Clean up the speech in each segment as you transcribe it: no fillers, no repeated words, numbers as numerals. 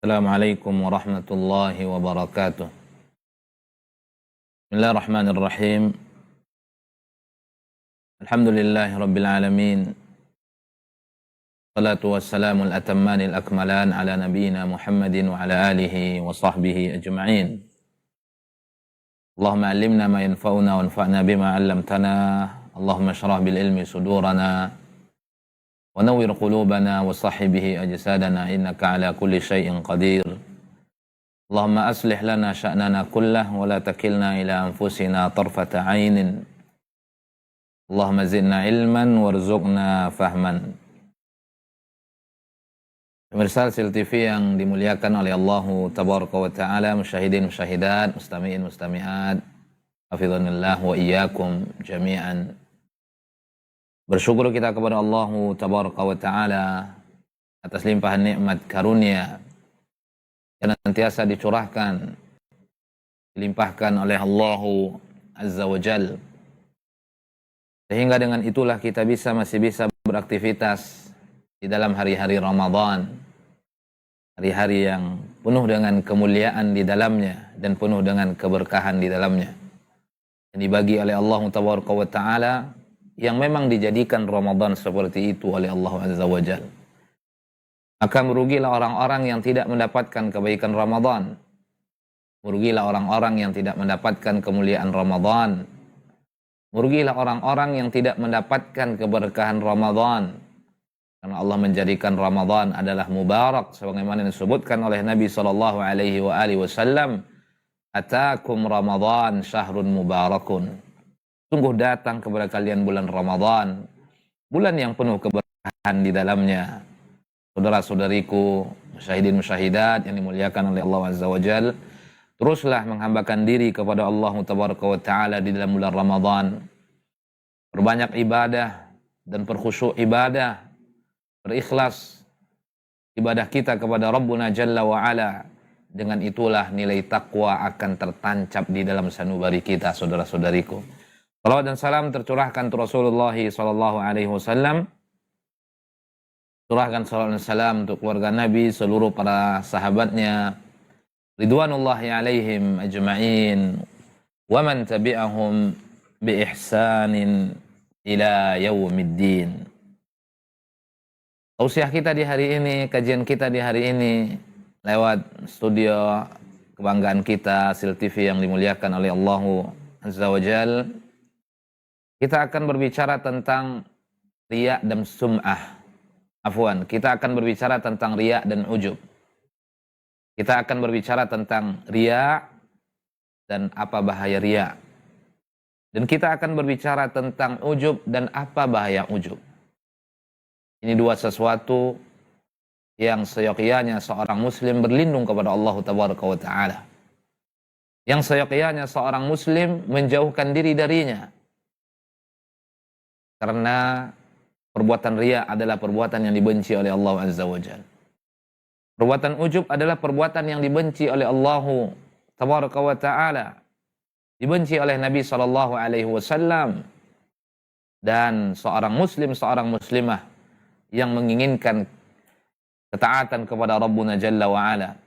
Assalamualaikum warahmatullahi wabarakatuh. Bismillahirrahmanirrahim. Alhamdulillahi rabbil alamin. Salatu wassalamu al-atammanil akmalan ala nabiyyina Muhammadin wa ala alihi wa sahbihi ajma'in. Allahumma allimna ma yanfa'una wanfa'na bima 'allamtana. Allahumma shrah bil ilmi sudurana wa nawwir qulubana wa sahhi bihi ajsadana innaka ala kulli syai'in qadir. Allahumma aslih lana sya'nana kullah wa la takilna ila anfusina tarfata 'ainin. Allahumma zidna ilman warzuqna fahman. Pemirsa Sil TV yang dimuliakan oleh Allah tabaraka wa ta'ala, musyahidin musyahidat, mustami'in mustami'at, hafizanillah wa iyyakum jami'an. Bersyukur kita kepada Allah tabaraka wa ta'ala atas limpahan nikmat karunia yang nantiasa dicurahkan, dilimpahkan oleh Allah Azza wa Jal, sehingga dengan itulah kita masih bisa beraktivitas di dalam hari-hari Ramadan, hari-hari yang penuh dengan kemuliaan di dalamnya dan penuh dengan keberkahan di dalamnya, yang dibagi oleh Allah tabaraka wa ta'ala, yang memang dijadikan Ramadan seperti itu oleh Allah Azza wa Jal. Maka merugilah orang-orang yang tidak mendapatkan kebaikan Ramadan. Merugilah orang-orang yang tidak mendapatkan kemuliaan Ramadan. Merugilah orang-orang yang tidak mendapatkan keberkahan Ramadan. Karena Allah menjadikan Ramadan adalah mubarak, sebagaimana disebutkan oleh Nabi SAW, Atakum Ramadan syahrun mubarakun. Sungguh datang kepada kalian bulan Ramadan, bulan yang penuh keberkahan di dalamnya. Saudara-saudariku, musyahidin musyahidat yang dimuliakan oleh Allah Azza wa Jal, teruslah menghambakan diri kepada Allah tabaraka wa ta'ala di dalam bulan Ramadan. Perbanyak ibadah dan perkhusyuk ibadah, berikhlas ibadah kita kepada Rabbuna Jalla wa Ala. Dengan itulah nilai takwa akan tertancap di dalam sanubari kita, saudara-saudariku. Salawat dan salam tercurahkan untuk Rasulullah SAW. Curahkan salawat dan salam untuk keluarga Nabi, seluruh para sahabatnya, ridwanullahi alaihim ajma'in, wa man tabi'ahum bi ihsanin ila yaumiddin. Tausiah kita di hari ini, kajian kita di hari ini, lewat studio kebanggaan kita, Sil TV yang dimuliakan oleh Allah Azza wa Jal, kita akan berbicara tentang riya dan sum'ah. Kita akan berbicara tentang riya dan ujub. Kita akan berbicara tentang riya dan apa bahaya riya. Dan kita akan berbicara tentang ujub dan apa bahaya ujub. Ini dua sesuatu yang seyogyanya seorang muslim berlindung kepada Allah tabaraka wa ta'ala. Yang seyogyanya seorang muslim menjauhkan diri darinya. Karena perbuatan riya adalah perbuatan yang dibenci oleh Allah Azza wa Jalla. Perbuatan ujub adalah perbuatan yang dibenci oleh Allah tabaraka wa ta'ala. Dibenci oleh Nabi SAW. Dan seorang muslim, seorang muslimah yang menginginkan ketaatan kepada Rabbuna Jalla wa Ala,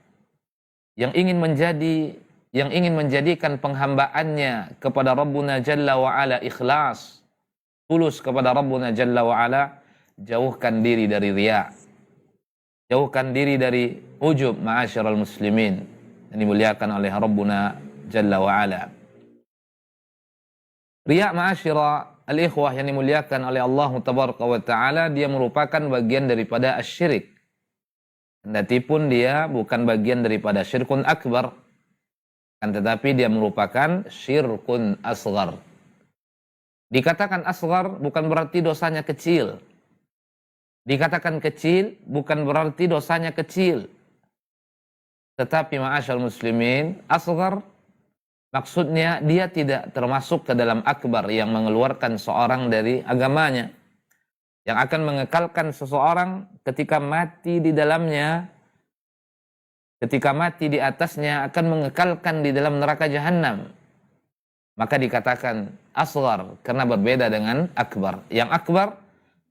yang ingin menjadikan penghambaannya kepada Rabbuna Jalla wa Ala ikhlas, tulus kepada Rabbuna Jalla wa Ala, jauhkan diri dari riya, jauhkan diri dari ujub, ma'asyiral muslimin yang dimuliakan oleh Rabbuna Jalla wa Ala. Riya, ma'asyira al-ikhwah yang dimuliakan oleh Allah tabaraka wa ta'ala, dia merupakan bagian daripada asyirik. Kendati pun dia bukan bagian daripada syirkun akbar, kan tetapi dia merupakan syirkun asghar. Dikatakan asghar bukan berarti dosanya kecil. Dikatakan kecil bukan berarti dosanya kecil. Tetapi ma'asyal muslimin, asghar maksudnya dia tidak termasuk ke dalam akbar yang mengeluarkan seorang dari agamanya, yang akan mengekalkan seseorang ketika mati di dalamnya, ketika mati di atasnya akan mengekalkan di dalam neraka jahanam. Maka dikatakan asghar karena berbeda dengan akbar. Yang akbar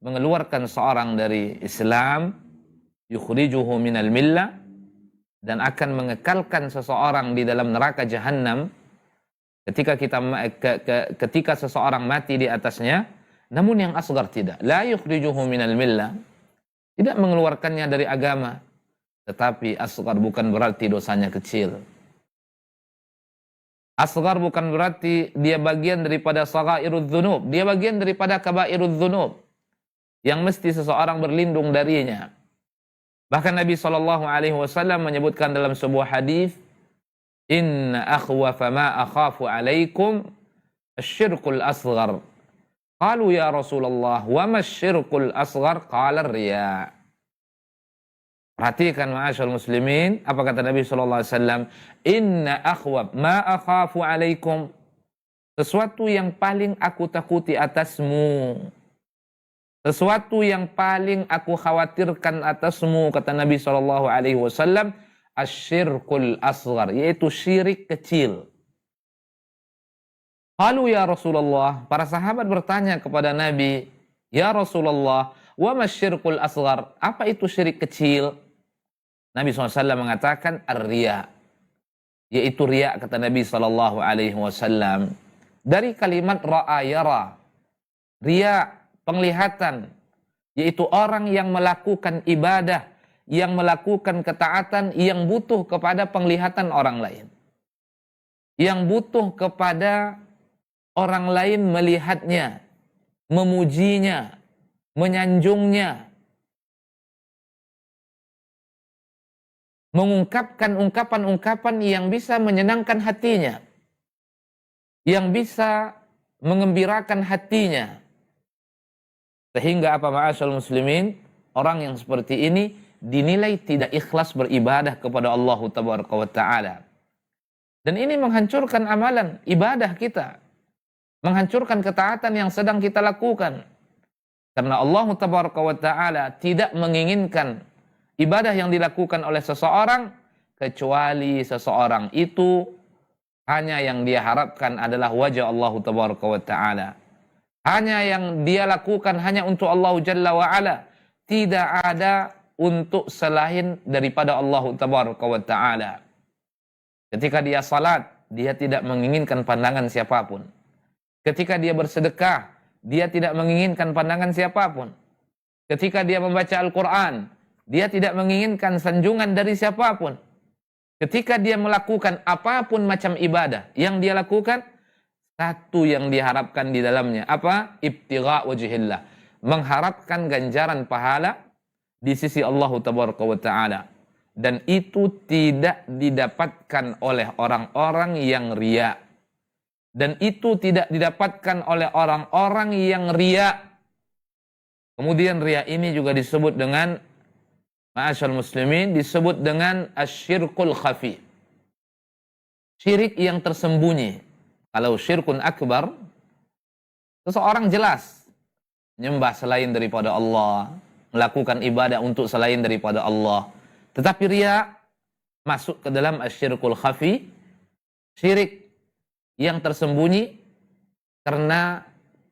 mengeluarkan seorang dari Islam, yukhrijuhu minal millah, dan akan mengekalkan seseorang di dalam neraka jahanam ketika seseorang mati di atasnya. Namun yang asghar tidak, la yukhrijuhu minal millah, tidak mengeluarkannya dari agama. Tetapi asghar bukan berarti dosanya kecil. Asghar bukan berarti dia bagian daripada saghairudz dzunub, dia bagian daripada kabairudz dzunub yang mesti seseorang berlindung darinya. Bahkan Nabi SAW menyebutkan dalam sebuah hadis, inna akhwafa ma akhafu alaikum asyirkul asghar. Qalu ya Rasulullah, wa ma asyirkul asghar? Qala riya. Perhatikan ma'asyarul muslimin, apa kata Nabi SAW? Inna akhwaf ma akhafu alaikum. Sesuatu yang paling aku takuti atasmu. Sesuatu yang paling aku khawatirkan atasmu, kata Nabi SAW, asyirkul asghar, yaitu syirik kecil. Qalu ya Rasulullah, para sahabat bertanya kepada Nabi, ya Rasulullah, wa masyirkul asghar, apa itu syirik kecil? Nabi SAW mengatakan ar-riya, yaitu riya, kata Nabi SAW. Dari kalimat ra'a yara, riya, penglihatan, yaitu orang yang melakukan ibadah, yang melakukan ketaatan, yang butuh kepada penglihatan orang lain, yang butuh kepada orang lain melihatnya, memujinya, menyanjungnya, mengungkapkan ungkapan-ungkapan yang bisa menyenangkan hatinya, yang bisa mengembirakan hatinya. Sehingga apa ma'asyarul muslimin, orang yang seperti ini dinilai tidak ikhlas beribadah kepada Allah Tabaraka wa Ta'ala. Dan ini menghancurkan amalan ibadah kita, menghancurkan ketaatan yang sedang kita lakukan. Karena Allah Tabaraka wa Ta'ala tidak menginginkan ibadah yang dilakukan oleh seseorang kecuali seseorang itu hanya yang dia harapkan adalah wajah Allah Tabaraka wa Ta'ala. Hanya yang dia lakukan hanya untuk Allah Jalla wa Ala, tidak ada untuk selain daripada Allah Tabaraka wa Ta'ala. Ketika dia salat, dia tidak menginginkan pandangan siapapun. Ketika dia bersedekah, dia tidak menginginkan pandangan siapapun. Ketika dia membaca Al-Quran, dia tidak menginginkan sanjungan dari siapapun. Ketika dia melakukan apapun macam ibadah yang dia lakukan, satu yang diharapkan di dalamnya, apa? Ibtigha wajhillah, mengharapkan ganjaran pahala di sisi Allah Tabaraka wa Ta'ala. Dan itu tidak didapatkan oleh orang-orang yang riya. Dan itu tidak didapatkan oleh orang-orang yang riya. Kemudian riya ini juga disebut dengan, ma'asyarul muslimin, disebut dengan asyirkul khafi, syirik yang tersembunyi. Kalau syirkun akbar, seseorang jelas menyembah selain daripada Allah, melakukan ibadah untuk selain daripada Allah. Tetapi riya masuk ke dalam asyirkul khafi, syirik yang tersembunyi karena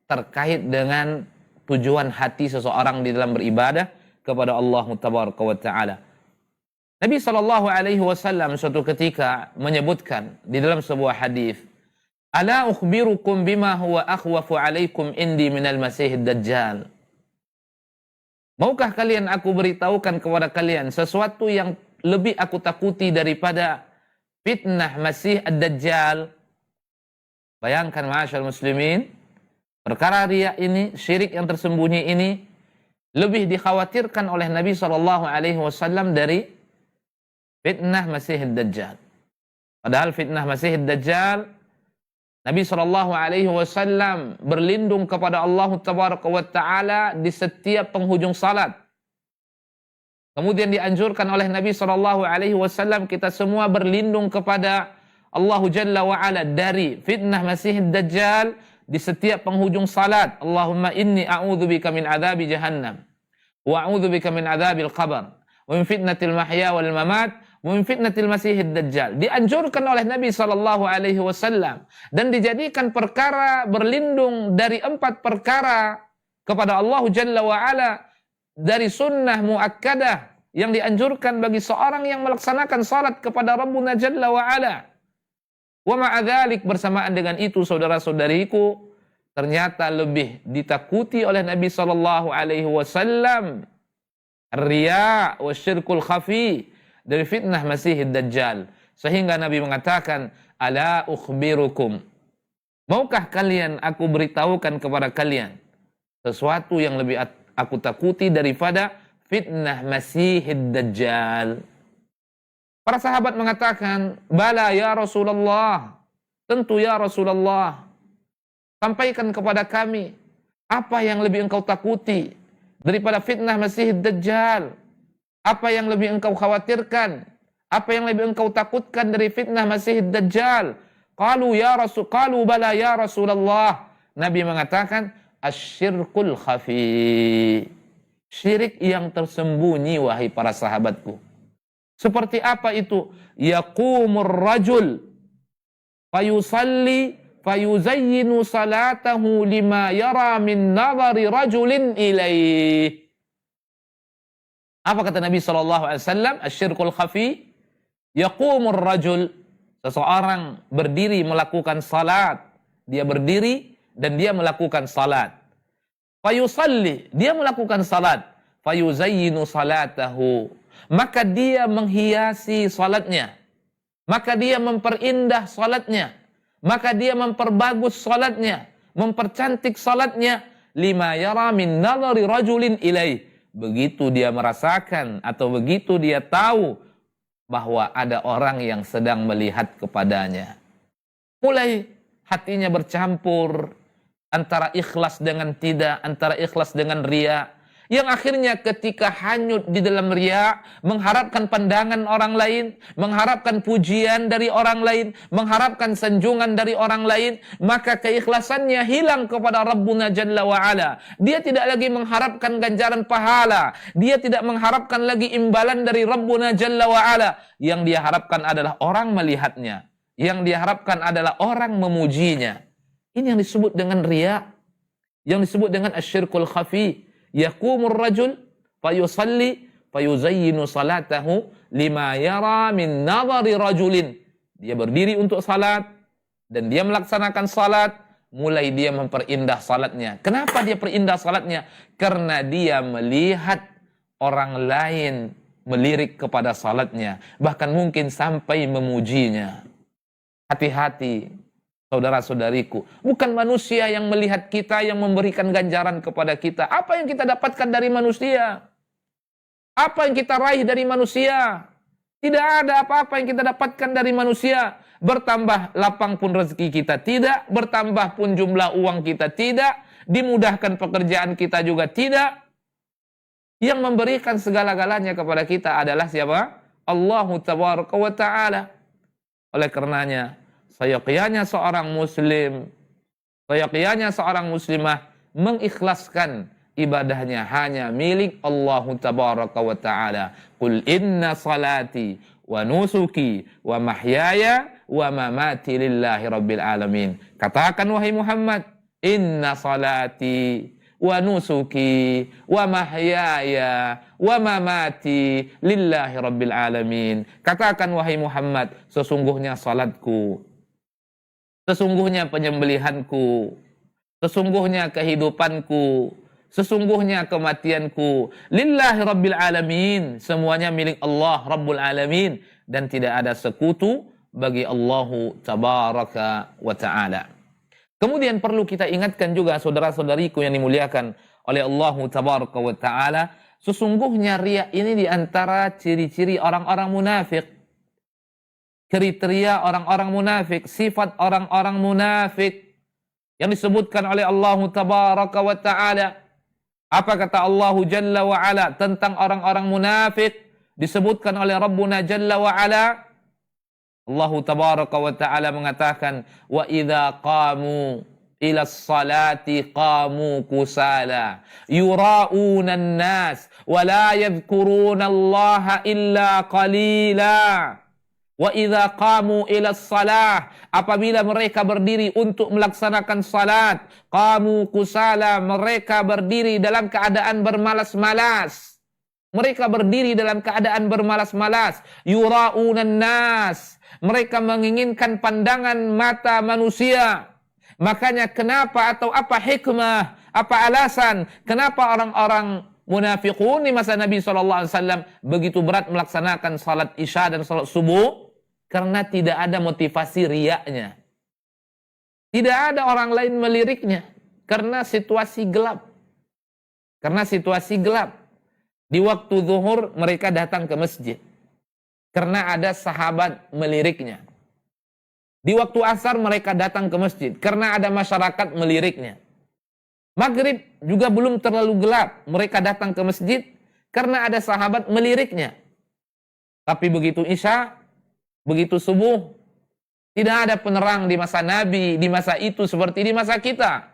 terkait dengan tujuan hati seseorang di dalam beribadah kepada Allah Tabaraka wa Ta'ala. Nabi SAW suatu ketika menyebutkan di dalam sebuah hadis, ala ukhbirukum bima huwa akhwafu alaikum indi minal masihid dajjal. Maukah kalian aku beritahukan kepada kalian sesuatu yang lebih aku takuti daripada fitnah Masih ad-Dajjal? Bayangkan ma'asyarul muslimin, perkara riya ini, syirik yang tersembunyi ini, lebih dikhawatirkan oleh Nabi SAW dari fitnah Masih ad-Dajjal. Padahal fitnah Masih ad-Dajjal, Nabi SAW berlindung kepada Allah Tabaraka wa Ta'ala di setiap penghujung salat. Kemudian dianjurkan oleh Nabi SAW kita semua berlindung kepada Allah Jalla wa Ala dari fitnah Masih Dajjal di setiap penghujung salat. Allahumma inni a'udzubika min adzabi jahannam wa a'udzubika min adzabil qabr wa min fitnatil mahya wal mamat wa min fitnatil Masih Dajjal. Dianjurkan oleh Nabi SAW dan dijadikan perkara berlindung dari 4 perkara kepada Allah Jalla wa Ala dari sunnah muakkadah yang dianjurkan bagi seorang yang melaksanakan salat kepada Rabbuna Jalla wa Ala. Wa ma'adzalik, bersamaan dengan itu saudara-saudariku, ternyata lebih ditakuti oleh Nabi sallallahu alaihi wasallam riya wa syirkul khafi, dari fitnah Masihid Dajjal, sehingga Nabi mengatakan, ala ukhbirukum, maukah kalian aku beritahukan kepada kalian sesuatu yang lebih aku takuti daripada fitnah Masihid Dajjal? Para sahabat mengatakan, bala ya Rasulullah, tentu ya Rasulullah, sampaikan kepada kami apa yang lebih engkau takuti daripada fitnah Masihid Dajjal. Apa yang lebih engkau khawatirkan? Apa yang lebih engkau takutkan dari fitnah Masihid Dajjal? Qalu bala ya Rasulullah. Nabi mengatakan, asyirkul khafi, syirik yang tersembunyi, wahai para sahabatku. Seperti apa itu? Yaqumur rajul fayusalli fayuzayyinu salatahu lima yara min nadhari rajulin ilaih. Apa kata Nabi SAW? Asyirkul khafi, yaqumur rajul, seseorang berdiri melakukan salat. Dia berdiri dan dia melakukan salat. Fayusalli, dia melakukan salat. Fayuzayyinu salatahu, maka dia menghiasi salatnya. Maka dia memperindah salatnya. Maka dia memperbagus salatnya, mempercantik salatnya. Lima yara min nadhari rajulin ilaih, begitu dia merasakan atau begitu dia tahu bahwa ada orang yang sedang melihat kepadanya. Mulai hatinya bercampur antara ikhlas dengan tidak, antara ikhlas dengan riya, yang akhirnya ketika hanyut di dalam riya, mengharapkan pandangan orang lain, mengharapkan pujian dari orang lain, mengharapkan sanjungan dari orang lain, maka keikhlasannya hilang kepada Rabbuna Jalla wa Ala. Dia tidak lagi mengharapkan ganjaran pahala, dia tidak mengharapkan lagi imbalan dari Rabbuna Jalla wa Ala. Yang dia harapkan adalah orang melihatnya, yang dia harapkan adalah orang memujinya. Ini yang disebut dengan riya, yang disebut dengan asyirkul khafi. Yaqumur rajul fayusalli fayuzayyinu salatahu lima yara min nadhari rajulin. Dia berdiri untuk salat dan dia melaksanakan salat, mulai dia memperindah salatnya. Kenapa dia perindah salatnya? Karena dia melihat orang lain melirik kepada salatnya, bahkan mungkin sampai memujinya. Hati-hati saudara-saudariku, bukan manusia yang melihat kita yang memberikan ganjaran kepada kita. Apa yang kita dapatkan dari manusia? Apa yang kita raih dari manusia? Tidak ada apa-apa yang kita dapatkan dari manusia. Bertambah lapang pun rezeki kita tidak, bertambah pun jumlah uang kita tidak, dimudahkan pekerjaan kita juga tidak. Yang memberikan segala-galanya kepada kita adalah siapa? Allahu Tabaraka wa Ta'ala. Oleh karenanya, sayaqiyanya seorang muslim, sayaqiyanya seorang muslimah mengikhlaskan ibadahnya hanya milik Allahu Tabaraka wa Ta'ala. Qul inna salati wa nusuki wa mahyaya wa mamati lillahi rabbil alamin. Katakan wahai Muhammad, inna salati wa nusuki wa mahyaya wa mamati lillahi rabbil alamin. Katakan wahai Muhammad, sesungguhnya salatku, sesungguhnya penyembelihanku, sesungguhnya kehidupanku, sesungguhnya kematianku, lillahi rabbil alamin, semuanya milik Allah Rabbul Alamin, dan tidak ada sekutu bagi Allahu Tabaraka wa Ta'ala. Kemudian perlu kita ingatkan juga saudara-saudariku yang dimuliakan oleh Allahu Tabaraka wa Ta'ala, sesungguhnya riya ini diantara ciri-ciri orang-orang munafik. Kriteria orang-orang munafik, sifat orang-orang munafik yang disebutkan oleh Allah Tabaraka wa Ta'ala. Apa kata Allah Jalla wa Ala tentang orang-orang munafik? Disebutkan oleh Rabbuna Jalla wa Ala. Allah Tabaraka wa Ta'ala mengatakan, wa idza qamu ila salati qamu kusala yura'una an-nas wa la yadhkuruna Allah illa qalila. Wa idza qamu ila shalah, apabila mereka berdiri untuk melaksanakan salat, qamu kusala, mereka berdiri dalam keadaan bermalas-malas. Mereka berdiri dalam keadaan bermalas-malas. Yura'unan nas. Mereka menginginkan pandangan mata manusia. Makanya kenapa atau apa hikmah, apa alasan kenapa orang-orang munafiqun di masa Nabi SAW begitu berat melaksanakan salat isya dan salat subuh? Karena tidak ada motivasi riyaknya. Tidak ada orang lain meliriknya. Karena situasi gelap. Karena situasi gelap. Di waktu zuhur mereka datang ke masjid. Karena ada sahabat meliriknya. Di waktu asar mereka datang ke masjid. Karena ada masyarakat meliriknya. Maghrib juga belum terlalu gelap. Mereka datang ke masjid. Karena ada sahabat meliriknya. Tapi begitu isya, begitu subuh, tidak ada penerang di masa Nabi, di masa itu seperti di masa kita.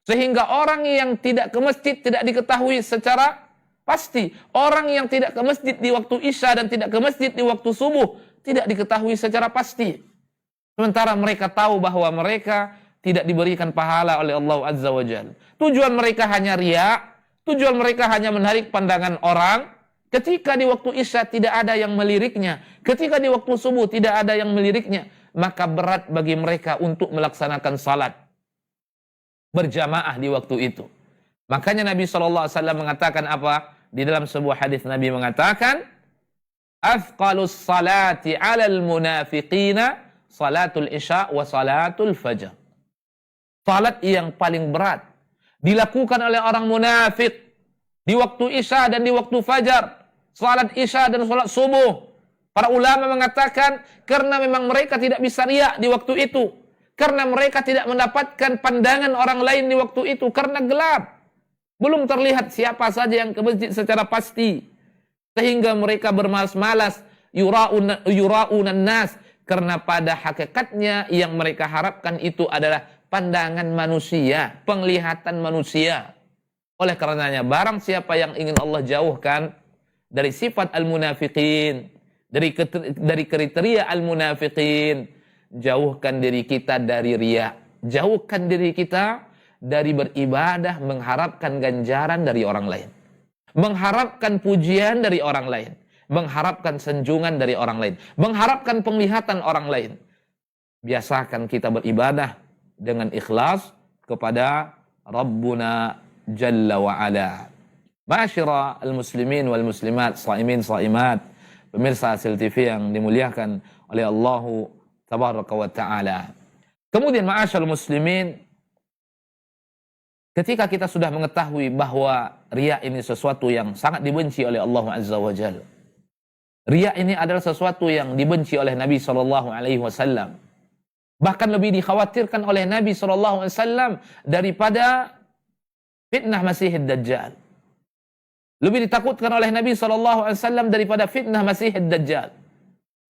Sehingga orang yang tidak ke masjid tidak diketahui secara pasti. Orang yang tidak ke masjid di waktu isya dan tidak ke masjid di waktu subuh tidak diketahui secara pasti. Sementara mereka tahu bahwa mereka tidak diberikan pahala oleh Allah Azza wa Jalla. Tujuan mereka hanya riya, tujuan mereka hanya menarik pandangan orang. Ketika di waktu isya tidak ada yang meliriknya, ketika di waktu subuh tidak ada yang meliriknya, maka berat bagi mereka untuk melaksanakan salat berjamaah di waktu itu. Makanya Nabi SAW mengatakan apa? Di dalam sebuah hadis Nabi mengatakan, "Afqalus salati 'alal munafiqina salatul isya wa salatul fajr." Salat yang paling berat dilakukan oleh orang munafik di waktu isya dan di waktu fajar. Salat isya dan salat subuh. Para ulama mengatakan karena memang mereka tidak bisa riya di waktu itu. Karena mereka tidak mendapatkan pandangan orang lain di waktu itu. Karena gelap. Belum terlihat siapa saja yang ke masjid secara pasti. Sehingga mereka bermalas-malas. Yura'unan nas. Karena pada hakikatnya yang mereka harapkan itu adalah pandangan manusia. Penglihatan manusia. Oleh karenanya barang siapa yang ingin Allah jauhkan dari sifat al-munafiqin, dari kriteria al-munafiqin, jauhkan diri kita dari riya, jauhkan diri kita dari beribadah mengharapkan ganjaran dari orang lain, mengharapkan pujian dari orang lain, mengharapkan sanjungan dari orang lain, mengharapkan penglihatan orang lain. Biasakan kita beribadah dengan ikhlas kepada Rabbuna Jalla wa Ala. Ma'asyira al-muslimin wal muslimat, shaimin shaimat, pemirsa Asil TV yang dimuliakan oleh Allah Tabaraka wa Ta'ala. Kemudian ma'asyil muslimin, ketika kita sudah mengetahui bahwa riya ini sesuatu yang sangat dibenci oleh Allah Azza wa Jalla. Riya ini adalah sesuatu yang dibenci oleh Nabi SAW. Bahkan lebih dikhawatirkan oleh Nabi SAW daripada fitnah Masihid Dajjal. Lebih ditakutkan oleh Nabi SAW daripada fitnah Masihid Dajjal.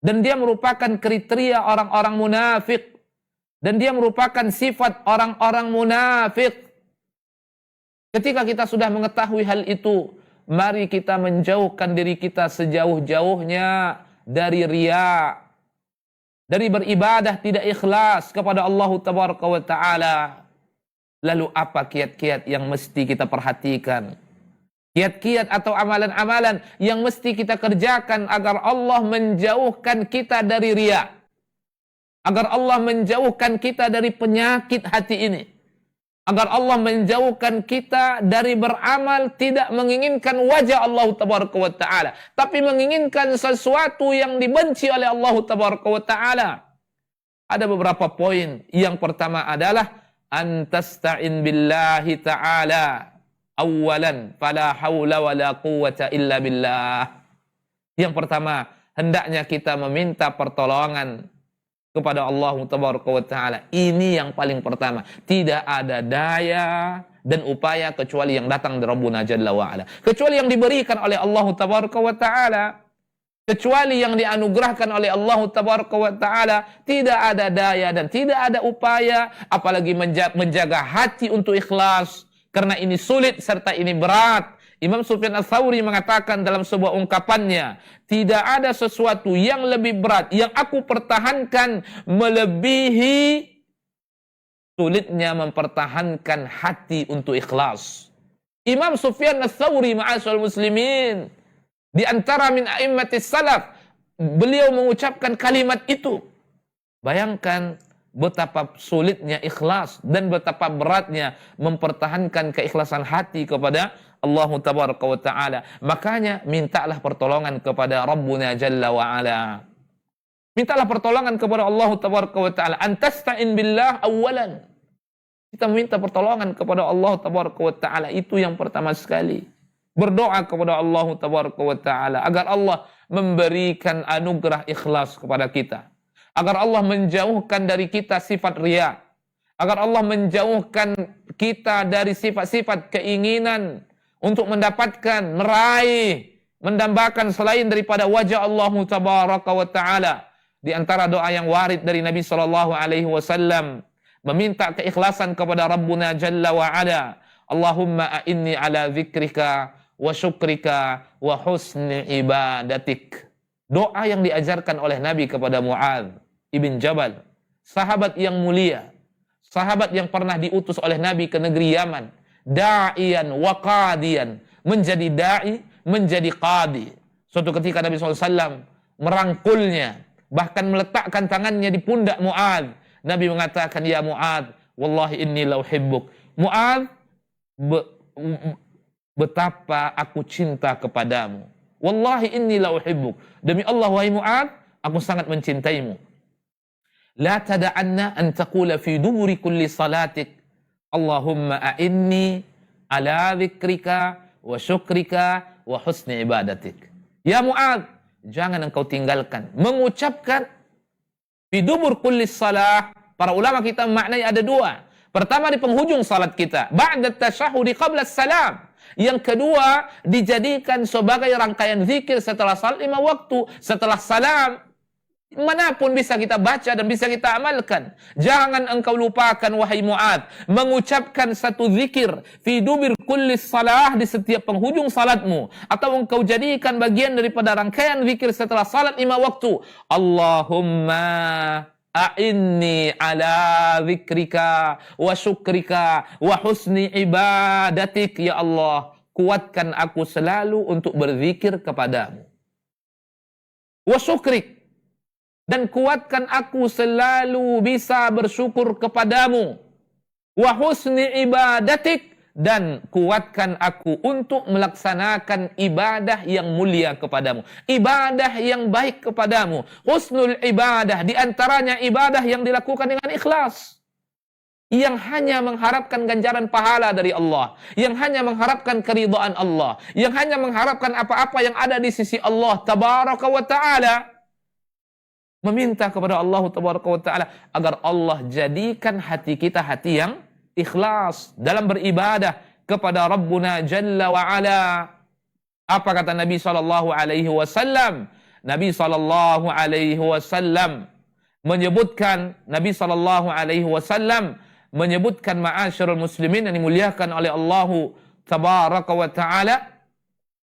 Dan dia merupakan kriteria orang-orang munafik. Dan dia merupakan sifat orang-orang munafik. Ketika kita sudah mengetahui hal itu, mari kita menjauhkan diri kita sejauh-jauhnya dari riya. Dari beribadah tidak ikhlas kepada Allah Tabaraka wa Ta'ala. Lalu apa kiat-kiat yang mesti kita perhatikan? Kiat-kiat atau amalan-amalan yang mesti kita kerjakan agar Allah menjauhkan kita dari riya. Agar Allah menjauhkan kita dari penyakit hati ini. Agar Allah menjauhkan kita dari beramal tidak menginginkan wajah Allah Tabaraka wa Ta'ala. Tapi menginginkan sesuatu yang dibenci oleh Allah Tabaraka wa Ta'ala. Ada beberapa poin. Yang pertama adalah antasta'in billahi ta'ala. Awalan, fala haula wala quwwata illa billah. Yang pertama, hendaknya kita meminta pertolongan kepada Allah Tabaraka wa Ta'ala. Ini yang paling pertama. Tidak ada daya dan upaya kecuali yang datang dari Rabbuna Jalla wa Ala. Kecuali yang diberikan oleh Allah Tabaraka wa Ta'ala. Kecuali yang dianugerahkan oleh Allah Tabaraka wa Ta'ala. Tidak ada daya dan tidak ada upaya. Apalagi menjaga hati untuk ikhlas. Karena ini sulit serta ini berat. Imam Sufyan Ats-Tsauri mengatakan dalam sebuah ungkapannya, tidak ada sesuatu yang lebih berat yang aku pertahankan melebihi sulitnya mempertahankan hati untuk ikhlas. Imam Sufyan Ats-Tsauri, ma'asyal muslimin, Di antara min a'immatis salaf, beliau mengucapkan kalimat itu. Bayangkan betapa sulitnya ikhlas dan betapa beratnya mempertahankan keikhlasan hati kepada Allah Tabaraka wa Ta'ala. Makanya mintalah pertolongan kepada Rabbuna Jalla wa Ala. Mintalah pertolongan kepada Allah Tabaraka wa Ta'ala. Antasta'in billah awalan. Kita minta pertolongan kepada Allah Tabaraka wa Ta'ala. Itu yang pertama sekali. Berdoa kepada Allah Tabaraka wa Ta'ala agar Allah memberikan anugerah ikhlas kepada kita. Agar Allah menjauhkan dari kita sifat riya. Agar Allah menjauhkan kita dari sifat-sifat keinginan untuk mendapatkan, meraih, mendambakan selain daripada wajah Allah Tabaraka wa Ta'ala. Di antara doa yang warid dari Nabi SAW, meminta keikhlasan kepada Rabbuna Jalla wa Ala. Allahumma a'inni ala zikrika wa syukrika wa husni ibadatik. Doa yang diajarkan oleh Nabi kepada Mu'adz ibn Jabal, sahabat yang mulia, sahabat yang pernah diutus oleh Nabi ke negeri Yaman, da'iyan wa qadiyan, menjadi da'i, menjadi qadi. Suatu ketika Nabi SAW merangkulnya, bahkan meletakkan tangannya di pundak Mu'adz. Nabi mengatakan, ya Mu'adz, wallahi inni la uhibbuk. Mu'adz, betapa aku cinta kepadamu. Wallahi inni la uhibbuk. Demi Allah, wahai Mu'adz, aku sangat mencintaimu. La tada'anna an taqula fi duburi kulli salatik, Allahumma a'inni ala dzikrika wa syukrika wa husni ibadatik. Ya Mu'adz, jangan engkau tinggalkan mengucapkan fi dubur kulli salah. Para ulama kita maknanya ada dua. Pertama, di penghujung salat kita, ba'da tasyahudi qabla salam. Yang kedua, dijadikan sebagai rangkaian zikir setelah salat 5 waktu, setelah salam. Manapun bisa kita baca dan bisa kita amalkan. Jangan engkau lupakan, wahai Mu'adz, mengucapkan satu zikir fi dubir kulli salah, di setiap penghujung salatmu, atau engkau jadikan bagian daripada rangkaian zikir setelah salat 5 waktu. Allahumma a'inni ala zikrika wa syukrika wa husni ibadatik. Ya Allah, kuatkan aku selalu untuk berzikir kepadamu. Wa syukrik, dan kuatkan aku selalu bisa bersyukur kepadamu. Wa husni ibadatik, dan kuatkan aku untuk melaksanakan ibadah yang mulia kepadamu, ibadah yang baik kepadamu. Husnul ibadah, diantaranya ibadah yang dilakukan dengan ikhlas, yang hanya mengharapkan ganjaran pahala dari Allah, yang hanya mengharapkan keridhaan Allah, yang hanya mengharapkan apa-apa yang ada di sisi Allah Tabaraka wa Ta'ala. Meminta kepada Allah Tabaraka wa Ta'ala agar Allah jadikan hati kita hati yang ikhlas dalam beribadah kepada Rabbuna Jalla wa Ala. Apa kata Nabi SAW? Nabi SAW menyebutkan, ma'asyarul muslimin yang dimuliakan oleh Allah Tabaraka wa Ta'ala,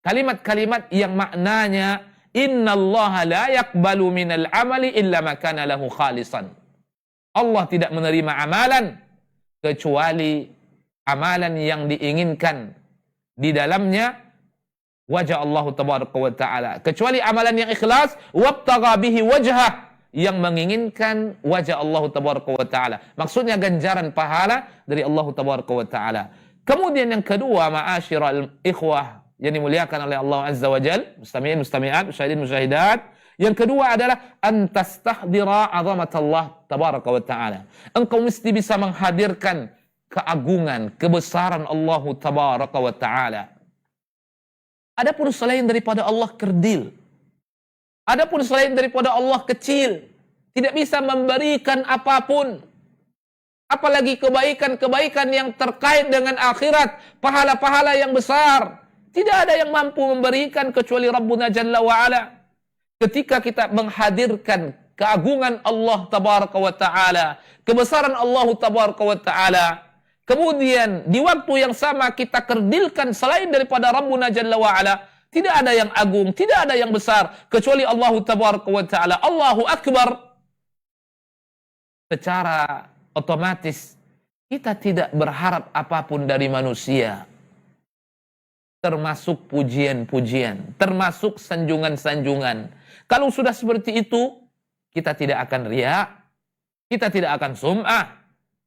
kalimat-kalimat yang maknanya, innallaha la yaqbalu minal amali illa ma kana lahu khalisan. Allah tidak menerima amalan kecuali amalan yang diinginkan di dalamnya wajah Allah Tabaraka wa Ta'ala, kecuali amalan yang ikhlas, wabtagha bihi wajhah, yang menginginkan wajah Allah Tabaraka wa Ta'ala, maksudnya ganjaran pahala dari Allah Tabaraka wa Ta'ala. Kemudian yang kedua, ma'asyiral ikhwah yang dimuliakan oleh Allah Azza wa Jal, mustami'in, mustami'at, musyahidin, musyahidat. Yang kedua adalah antastahdira azamatallah Tabaraka wa Ta'ala. Engkau mesti bisa menghadirkan keagungan, kebesaran Allah Tabaraka wa Ta'ala. Adapun selain daripada Allah kerdil, adapun selain daripada Allah kecil, tidak bisa memberikan apapun, apalagi kebaikan-kebaikan yang terkait dengan akhirat, pahala-pahala yang besar. Tidak ada yang mampu memberikan kecuali Rabbuna Jalla wa'ala. Ketika kita menghadirkan keagungan Allah Tabaraka wa Ta'ala, kebesaran Allah Tabaraka wa Ta'ala, kemudian di waktu yang sama kita kerdilkan selain daripada Rabbuna Jalla wa'ala, tidak ada yang agung, tidak ada yang besar kecuali Allah Tabaraka wa Ta'ala. Allahu Akbar. Secara otomatis kita tidak berharap apapun dari manusia. termasuk pujian-pujian, termasuk sanjungan-sanjungan. Kalau sudah seperti itu, kita tidak akan riya, kita tidak akan sum'ah,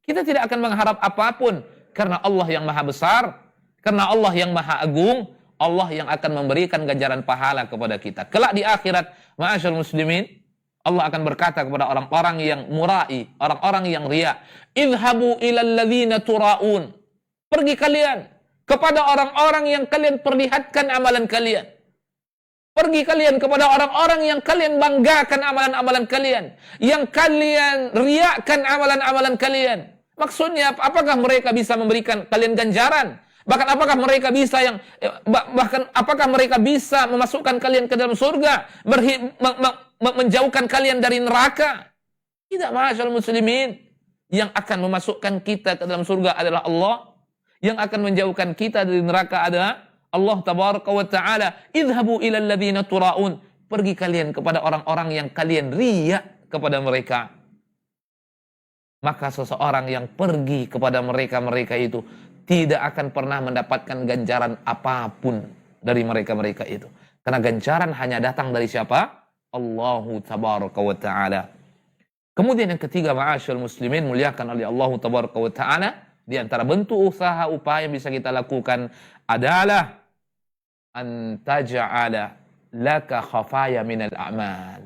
kita tidak akan mengharap apapun, karena Allah yang maha besar, karena Allah yang maha agung, Allah yang akan memberikan ganjaran pahala kepada kita. Kelak di akhirat, ma'asyarul muslimin, Allah akan berkata kepada orang-orang yang murai, orang-orang yang riya, idhabu ilal ladzina tura'un. Pergi kalian kepada orang-orang yang kalian perlihatkan amalan kalian. Pergi kalian kepada orang-orang yang kalian banggakan amalan-amalan kalian, yang kalian riakan amalan-amalan kalian. Maksudnya, apakah mereka bisa memberikan kalian ganjaran? Bahkan apakah mereka bisa memasukkan kalian ke dalam surga, menjauhkan kalian dari neraka? Tidak, ma'asyarul muslimin. Yang akan memasukkan kita ke dalam surga adalah Allah. Yang akan menjauhkan kita dari neraka adalah Allah tabaraka wa ta'ala. Idhabu ilal ladzina tura'un. Pergi kalian kepada orang-orang yang kalian riya kepada mereka. Maka seseorang yang pergi kepada mereka-mereka itu tidak akan pernah mendapatkan ganjaran apapun dari mereka-mereka itu. Karena ganjaran hanya datang dari siapa? Allahu tabaraka wa ta'ala. Kemudian yang ketiga, ma'asyarul muslimin, muliakan oleh Allah tabaraka wa ta'ala, di antara bentuk usaha upaya yang bisa kita lakukan adalah an taj'ala laka khafaya minal a'mal.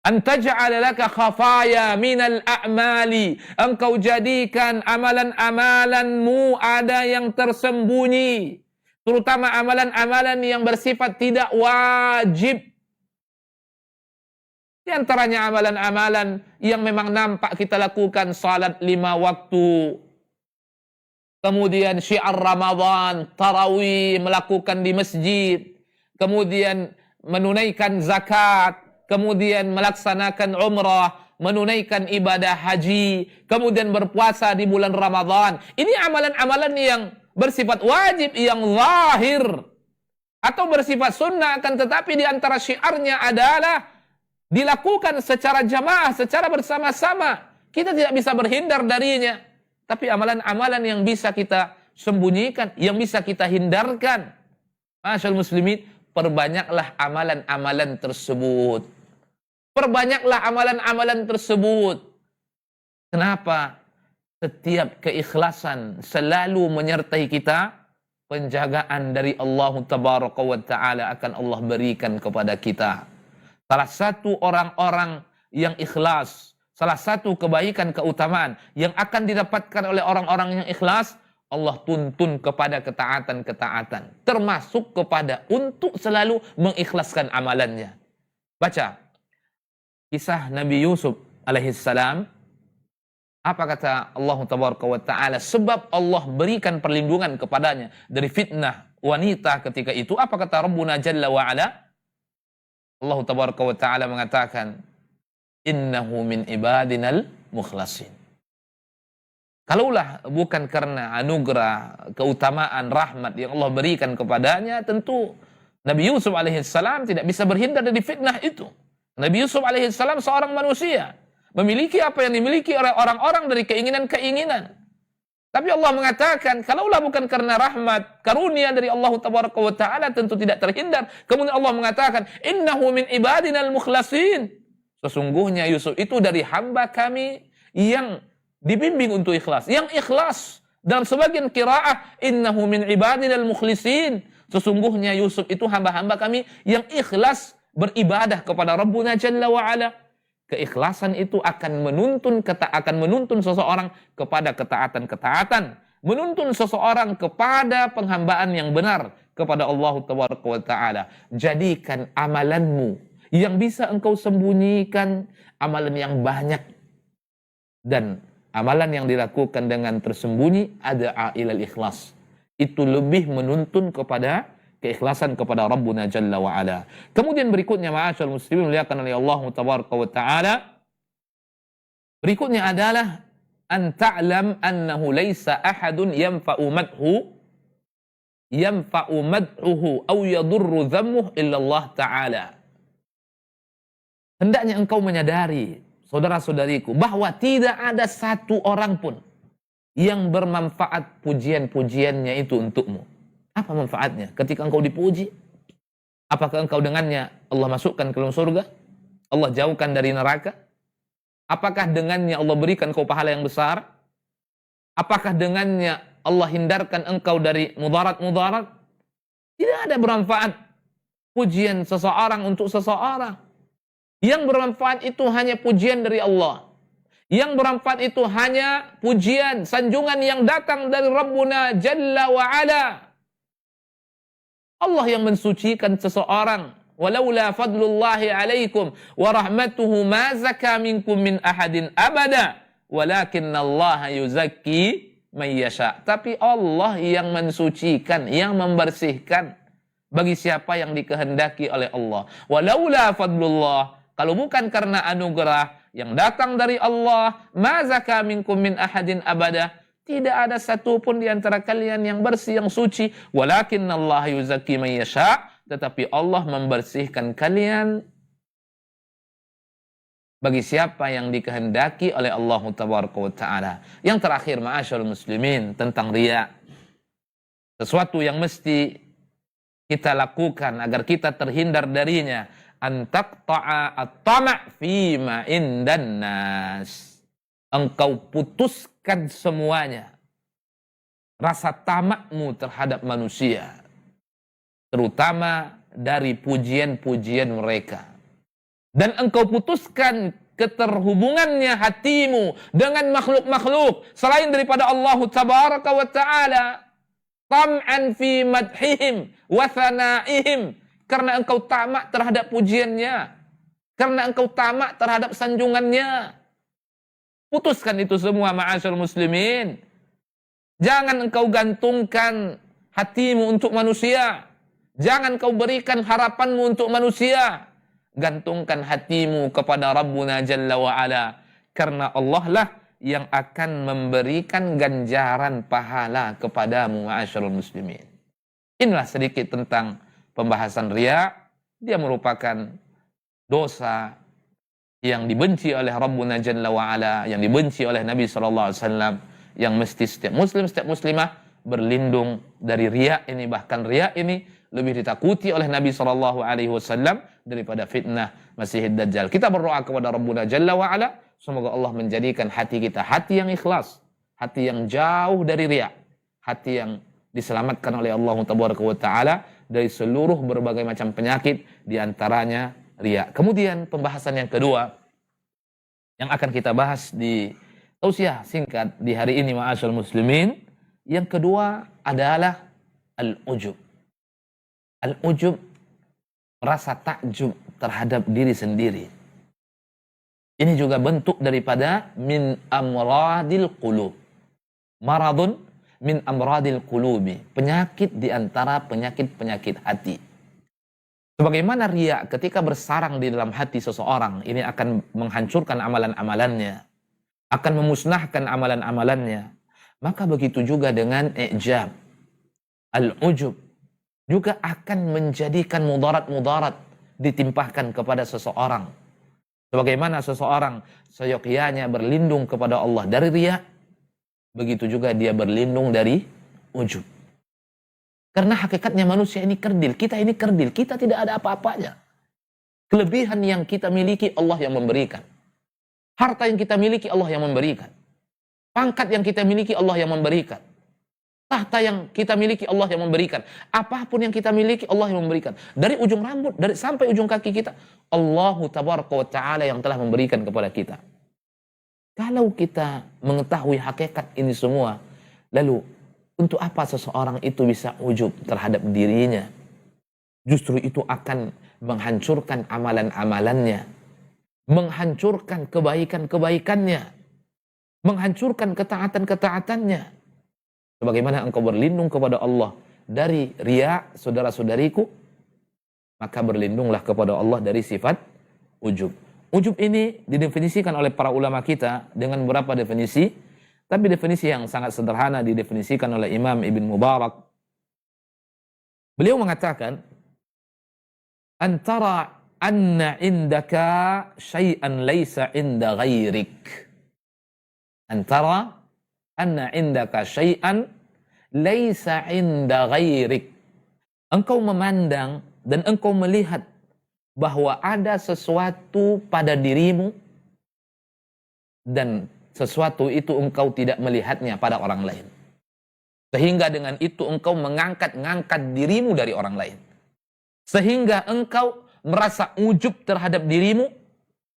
An taj'ala laka khafaya minal a'mali. Engkau jadikan amalan-amalanmu ada yang tersembunyi, terutama amalan-amalan yang bersifat tidak wajib. Di antaranya amalan-amalan yang memang nampak kita lakukan, salat 5 waktu, kemudian syiar Ramadan, tarawih, melakukan di masjid, kemudian menunaikan zakat, kemudian melaksanakan umrah, menunaikan ibadah haji, kemudian berpuasa di bulan Ramadan. Ini amalan-amalan yang bersifat wajib, yang zahir, atau bersifat sunnah, akan tetapi di antara syiarnya adalah dilakukan secara jamaah, secara bersama-sama. Kita tidak bisa berhindar darinya. Tapi amalan-amalan yang bisa kita sembunyikan, yang bisa kita hindarkan, masyaallah muslimin, perbanyaklah amalan-amalan tersebut. Perbanyaklah amalan-amalan tersebut. Kenapa? Setiap keikhlasan selalu menyertai kita. Penjagaan dari Allah tabaraka wa ta'ala akan Allah berikan kepada kita. Salah satu orang-orang yang ikhlas, salah satu kebaikan keutamaan yang akan didapatkan oleh orang-orang yang ikhlas, Allah tuntun kepada ketaatan-ketaatan, termasuk kepada untuk selalu mengikhlaskan amalannya. Baca kisah Nabi Yusuf alaihissalam. Apa kata Allah tabaraka wa ta'ala? Sebab Allah berikan perlindungan kepadanya dari fitnah wanita ketika itu. Apa kata Rabbuna Jalla wa Ala? Allah tabaraka wa ta'ala mengatakan, innahu min ibadinal mukhlasin. Kalaulah bukan karena anugerah, keutamaan, rahmat yang Allah berikan kepadanya, tentu Nabi Yusuf alaihissalam tidak bisa berhindar dari fitnah itu. Nabi Yusuf alaihissalam seorang manusia, memiliki apa yang dimiliki oleh orang-orang dari keinginan-keinginan. Tapi Allah mengatakan, kalaulah bukan karena rahmat, karunia dari Allah tabaraka wa ta'ala, tentu tidak terhindar. Kemudian Allah mengatakan, innahu min ibadinal mukhlasin. Sesungguhnya Yusuf itu dari hamba kami yang dibimbing untuk ikhlas. Yang ikhlas. Dalam sebagian qiraah, innahu min ibadinal mukhlisin. Sesungguhnya Yusuf itu hamba-hamba kami yang ikhlas beribadah kepada Rabbuna Jalla wa Ala. Keikhlasan itu akan menuntun seseorang kepada ketaatan-ketaatan, menuntun seseorang kepada penghambaan yang benar kepada Allah tabaraka wa ta'ala. Jadikan amalanmu yang bisa engkau sembunyikan amalan yang banyak, dan amalan yang dilakukan dengan tersembunyi ada ilal ikhlas. Itu lebih menuntun kepada keikhlasan kepada Rabbuna Jalla wa Ala. Kemudian berikutnya, ma'asyarul muslimin, muliakan oleh Allah tabaraka wa ta'ala, berikutnya adalah an ta'lam annahu laisa ahadun yanfa'u mad'uhu aw yadurru dhammuhu illa Allah ta'ala. Hendaknya engkau menyadari, saudara-saudariku, bahwa tidak ada satu orang pun yang bermanfaat pujian-pujiannya itu untukmu, Apa manfaatnya? Ketika engkau dipuji, apakah engkau dengannya Allah masukkan ke dalam surga? Allah jauhkan dari neraka? Apakah dengannya Allah berikan kau pahala yang besar? Apakah dengannya Allah hindarkan engkau dari mudarat-mudarat? Tidak ada bermanfaat pujian seseorang untuk seseorang. Yang bermanfaat itu hanya pujian dari Allah. Yang bermanfaat itu hanya pujian, sanjungan yang datang dari Rabbuna Jalla wa Ala. Allah yang mensucikan seseorang. Walaula fadlullahi alaikum wa rahmatuhu ma zaka minkum min ahadin abada. Walakinnallaha yuzakki man yasha. Tapi Allah yang mensucikan, yang membersihkan bagi siapa yang dikehendaki oleh Allah. Walaula fadlullah, kalau bukan karena anugerah yang datang dari Allah, ma zaka minkum min ahadin abada, tidak ada satupun di antara kalian yang bersih, yang suci. Walakinnallaha yuzakki man yasha, tetapi Allah membersihkan kalian bagi siapa yang dikehendaki oleh Allah Tabaraka wa Ta'ala. Yang terakhir, ma'asyarul muslimin, tentang riya. Sesuatu yang mesti kita lakukan agar kita terhindar darinya. Antaqta'a at-tama' fima indan nas. Engkau putuskan semuanya rasa tamakmu terhadap manusia, terutama dari pujian-pujian mereka. Dan engkau putuskan keterhubungannya hatimu dengan makhluk-makhluk selain daripada Allah Tabaraka wa Ta'ala. Tam'an fi madhihim wa thanaihim. Karena engkau tamak terhadap pujiannya. Karena engkau tamak terhadap sanjungannya. Putuskan itu semua, ma'asyarul muslimin. Jangan engkau gantungkan hatimu untuk manusia. Jangan kau berikan harapanmu untuk manusia. Gantungkan hatimu kepada Rabbuna Jalla wa'ala. Karena Allah lah yang akan memberikan ganjaran pahala kepadamu, ma'asyarul muslimin. Inilah sedikit tentang pembahasan riya. Dia merupakan dosa yang dibenci oleh Rabbuna Jalla wa'ala, yang dibenci oleh Nabi SAW, yang mesti setiap muslim, setiap muslimah berlindung dari riya ini. Bahkan riya ini lebih ditakuti oleh Nabi SAW daripada fitnah Masihid Dajjal. Kita berdoa kepada Rabbuna Jalla wa'ala, semoga Allah menjadikan hati kita hati yang ikhlas, hati yang jauh dari riya, hati yang diselamatkan oleh Allah Tabaraka wa Ta'ala dari seluruh berbagai macam penyakit, diantaranya riya. Kemudian pembahasan yang kedua yang akan kita bahas di tausiah singkat di hari ini, ma'asyarul muslimin, yang kedua adalah al-ujub. Al-ujub, rasa takjub terhadap diri sendiri. Ini juga bentuk daripada min amradil qulub. Maradun min amradil qulubi. Penyakit di antara penyakit-penyakit hati. Sebagaimana riya ketika bersarang di dalam hati seseorang, ini akan menghancurkan amalan-amalannya, akan memusnahkan amalan-amalannya. Maka begitu juga dengan i'jab. Al-ujub juga akan menjadikan mudarat-mudarat ditimpahkan kepada seseorang. Sebagaimana seseorang seyogyanya berlindung kepada Allah dari riya, begitu juga dia berlindung dari ujub. Karena hakikatnya manusia ini kerdil, kita ini kerdil, kita tidak ada apa-apanya. Kelebihan yang kita miliki Allah yang memberikan. Harta yang kita miliki Allah yang memberikan. Pangkat yang kita miliki Allah yang memberikan. Tahta yang kita miliki Allah yang memberikan. Apapun yang kita miliki Allah yang memberikan. Dari ujung rambut, dari sampai ujung kaki kita, Allahu Tabaraka wa Ta'ala yang telah memberikan kepada kita. Kalau kita mengetahui hakikat ini semua, lalu untuk apa seseorang itu bisa ujub terhadap dirinya? Justru itu akan menghancurkan amalan-amalannya, menghancurkan kebaikan-kebaikannya, menghancurkan ketaatan-ketaatannya. Sebagaimana engkau berlindung kepada Allah dari riya, saudara-saudariku, maka berlindunglah kepada Allah dari sifat ujub. Ujub ini didefinisikan oleh para ulama kita dengan beberapa definisi, tapi definisi yang sangat sederhana didefinisikan oleh Imam Ibn Mubarak. Beliau mengatakan, antara anna indaka syai'an laysa inda ghairik. Antara anna indaka syai'an laisa inda ghairik. Engkau memandang dan engkau melihat bahwa ada sesuatu pada dirimu dan sesuatu itu engkau tidak melihatnya pada orang lain. Sehingga dengan itu engkau mengangkat-ngangkat dirimu dari orang lain. Sehingga engkau merasa ujub terhadap dirimu,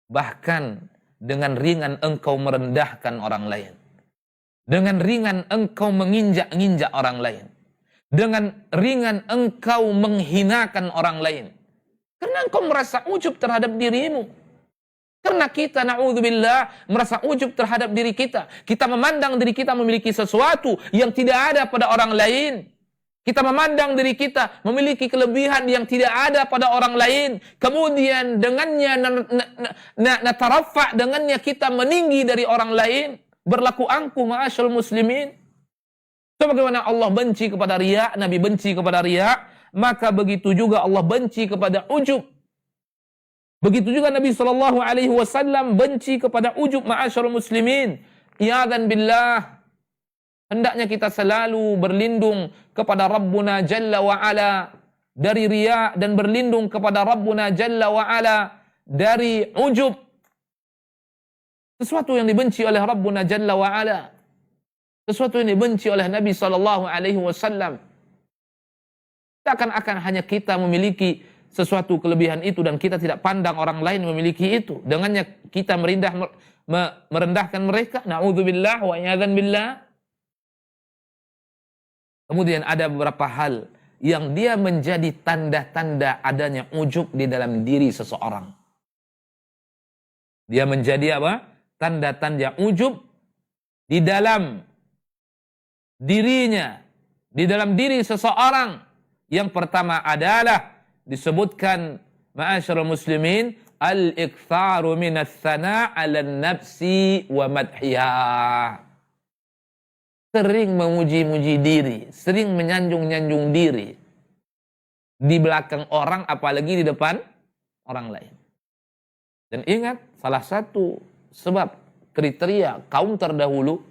bahkan dengan ringan engkau merendahkan orang lain. Dengan ringan engkau menginjak-injak orang lain. Dengan ringan engkau menghinakan orang lain. Karena engkau merasa ujub terhadap dirimu. Karena kita, na'udzubillah, merasa ujub terhadap diri kita. Kita memandang diri kita memiliki sesuatu yang tidak ada pada orang lain. Kita memandang diri kita memiliki kelebihan yang tidak ada pada orang lain. Kemudian dengannya natarafa, dengannya kita meninggi dari orang lain. Berlaku angkuh, ma'asyarul muslimin. Sebagaimana Allah benci kepada riya, Nabi benci kepada riya, maka begitu juga Allah benci kepada ujub. Begitu juga Nabi SAW benci kepada ujub, ma'asyarul muslimin. Iyadzan billah. Hendaknya kita selalu berlindung kepada Rabbuna Jalla wa'ala dari riya dan berlindung kepada Rabbuna Jalla wa'ala dari ujub. Sesuatu yang dibenci oleh Rabbuna Jalla wa'ala. Sesuatu yang dibenci oleh Nabi SAW. Seakan-akan hanya kita memiliki sesuatu kelebihan itu dan kita tidak pandang orang lain memiliki itu. Dengannya kita merendahkan mereka. Na'udzubillah wa iyadzan billah. Kemudian ada beberapa hal yang dia menjadi tanda-tanda adanya ujub di dalam diri seseorang. Dia menjadi apa? Tanda-tanda ujub di dalam dirinya, di dalam diri seseorang. Yang pertama adalah disebutkan, ma'asyarul muslimin, al-iktharu minas sana' 'alan nafsi wa madhiha. Sering memuji-muji diri, sering menyanjung-nyanjung diri di belakang orang, apalagi di depan orang lain. Dan ingat, salah satu sebab kriteria kaum terdahulu,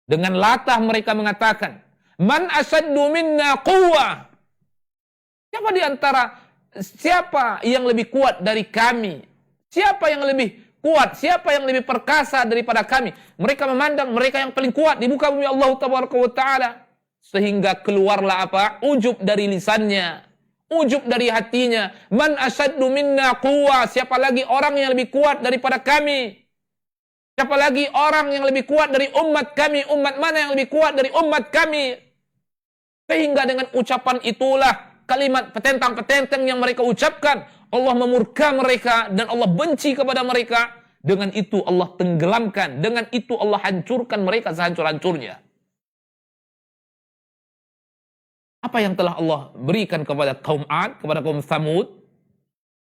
dengan latah mereka mengatakan, man asyaddu minna quwwah. Siapa yang lebih kuat dari kami? Siapa yang lebih kuat? Siapa yang lebih perkasa daripada kami? Mereka memandang mereka yang paling kuat di muka bumi Allah Tabaraka wa Ta'ala. Sehingga keluarlah apa? Ujub dari lisannya. Ujub dari hatinya. Man asyaddu minna quwwah. Siapa lagi orang yang lebih kuat daripada kami? Siapa lagi orang yang lebih kuat dari umat kami? Umat mana yang lebih kuat dari umat kami? Sehingga dengan ucapan itulah, kalimat petentang-petentang yang mereka ucapkan, Allah memurka mereka dan Allah benci kepada mereka. Dengan itu Allah tenggelamkan. Dengan itu Allah hancurkan mereka sehancur-hancurnya. Apa yang telah Allah berikan kepada kaum Ad, kepada kaum Thamud?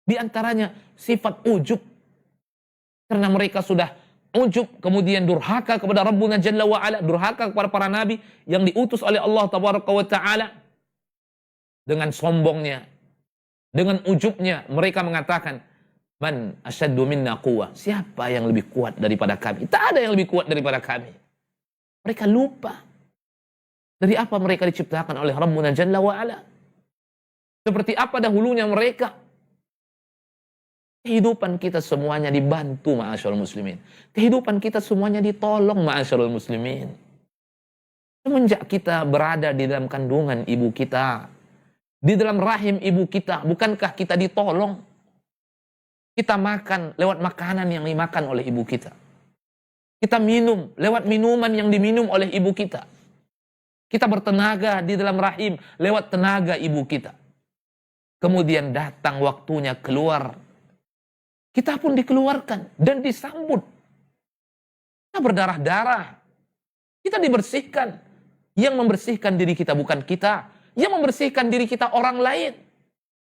Di antaranya sifat ujub. Karena mereka sudah ujub, kemudian durhaka kepada Rabbuna Jalla wa'ala, durhaka kepada para nabi yang diutus oleh Allah Tabaraka wa Ta'ala. Dengan sombongnya, dengan ujubnya, mereka mengatakan, man asyaddu minna quwwah. Siapa yang lebih kuat daripada kami? Tak ada yang lebih kuat daripada kami. Mereka lupa dari apa mereka diciptakan oleh Rabbuna Jalla wa'ala. Seperti apa dahulunya mereka. Kehidupan kita semuanya dibantu, ma'asyarul muslimin. Kehidupan kita semuanya ditolong, ma'asyarul muslimin. Semenjak kita berada di dalam kandungan ibu kita, di dalam rahim ibu kita, bukankah kita ditolong? Kita makan lewat makanan yang dimakan oleh ibu kita. Kita minum lewat minuman yang diminum oleh ibu kita. Kita bertenaga di dalam rahim lewat tenaga ibu kita. Kemudian datang waktunya keluar. Kita pun dikeluarkan dan disambut. Kita berdarah-darah. Kita dibersihkan. Yang membersihkan diri kita bukan kita. Yang membersihkan diri kita orang lain.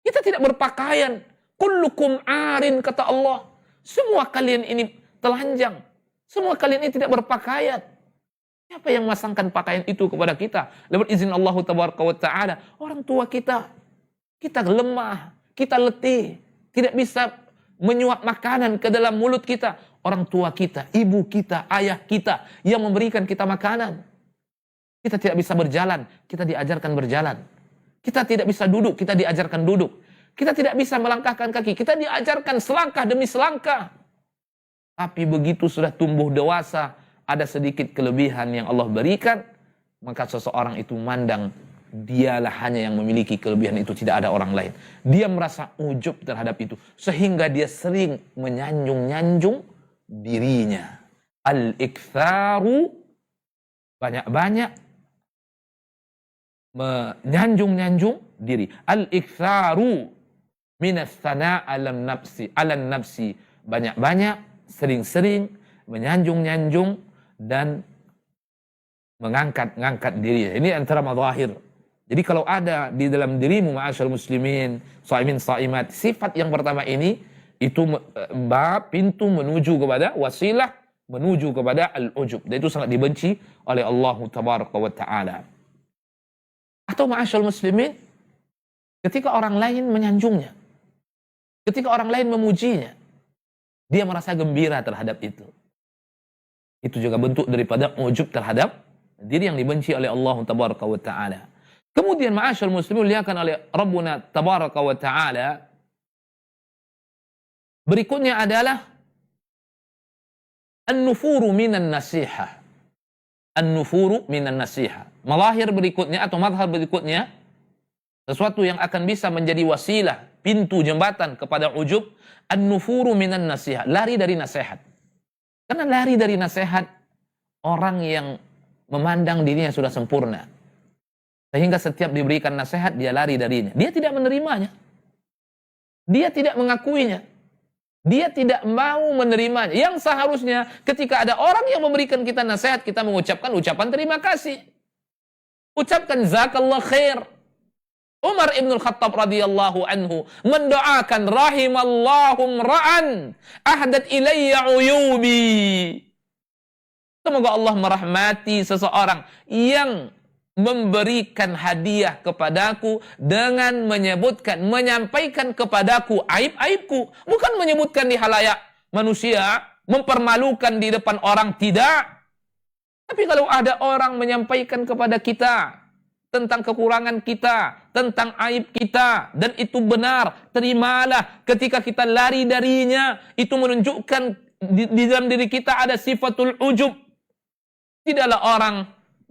Kita tidak berpakaian. Kullukum arin, kata Allah. Semua kalian ini telanjang. Semua kalian ini tidak berpakaian. Siapa yang memasangkan pakaian itu kepada kita? Lewat izin Allah Tabaraka wa Ta'ala. Orang tua kita. Kita lemah. Kita letih. Tidak bisa menyuap makanan ke dalam mulut kita. Orang tua kita, ibu kita, ayah kita yang memberikan kita makanan. Kita tidak bisa berjalan, kita diajarkan berjalan. Kita tidak bisa duduk, kita diajarkan duduk. Kita tidak bisa melangkahkan kaki, kita diajarkan selangkah demi selangkah. Tapi begitu sudah tumbuh dewasa, ada sedikit kelebihan yang Allah berikan, maka seseorang itu mandang dialah hanya yang memiliki kelebihan itu, tidak ada orang lain. Dia merasa ujub terhadap itu, sehingga dia sering menyanjung-nyanjung dirinya. Al-iktharu, banyak-banyak menyanjung-nyanjung diri. Al-iktharu minas sana' alam nafsi, alan nafsi, banyak-banyak, sering-sering menyanjung-nyanjung dan mengangkat-ngangkat diri. Ini antara mazahir. Jadi kalau ada di dalam dirimu ma'asyarul muslimin, shaimin shaimat, sifat yang pertama ini, itu pintu menuju kepada wasilah, menuju kepada al-ujub. Dan itu sangat dibenci oleh Allah tabaraka wa ta'ala. Atau ma'asyarul muslimin, ketika orang lain menyanjungnya, ketika orang lain memujinya, dia merasa gembira terhadap itu. Itu juga bentuk daripada ujub terhadap diri yang dibenci oleh Allah tabaraka wa ta'ala. Kemudian ma'asyarul muslimin muliakan oleh Rabbuna tabaraka wa ta'ala, berikutnya adalah an-nufuru minan nasihah. An-nufuru minan nasihah. Malahir berikutnya atau madhar berikutnya, sesuatu yang akan bisa menjadi wasilah, pintu jembatan kepada ujub, an-nufuru minan nasihah, lari dari nasihat. Karena lari dari nasihat orang yang memandang dirinya sudah sempurna, sehingga setiap diberikan nasihat dia lari darinya. Dia tidak menerimanya. Dia tidak mengakuinya. Dia tidak mau menerimanya. Yang seharusnya ketika ada orang yang memberikan kita nasihat, kita mengucapkan ucapan terima kasih. Ucapkan zakallah khair. Umar ibn al-Khattab radhiyallahu anhu mendoakan rahimallahu ra'an ahdat ilayya uyubi. Semoga Allah merahmati seseorang yang memberikan hadiah kepadaku dengan menyebutkan, menyampaikan kepadaku aib-aibku. Bukan menyebutkan di halayak manusia, mempermalukan di depan orang, tidak. Tapi kalau ada orang menyampaikan kepada kita tentang kekurangan kita, tentang aib kita, dan itu benar, terimalah. Ketika kita lari darinya, itu menunjukkan di dalam diri kita ada sifatul ujub. Tidaklah orang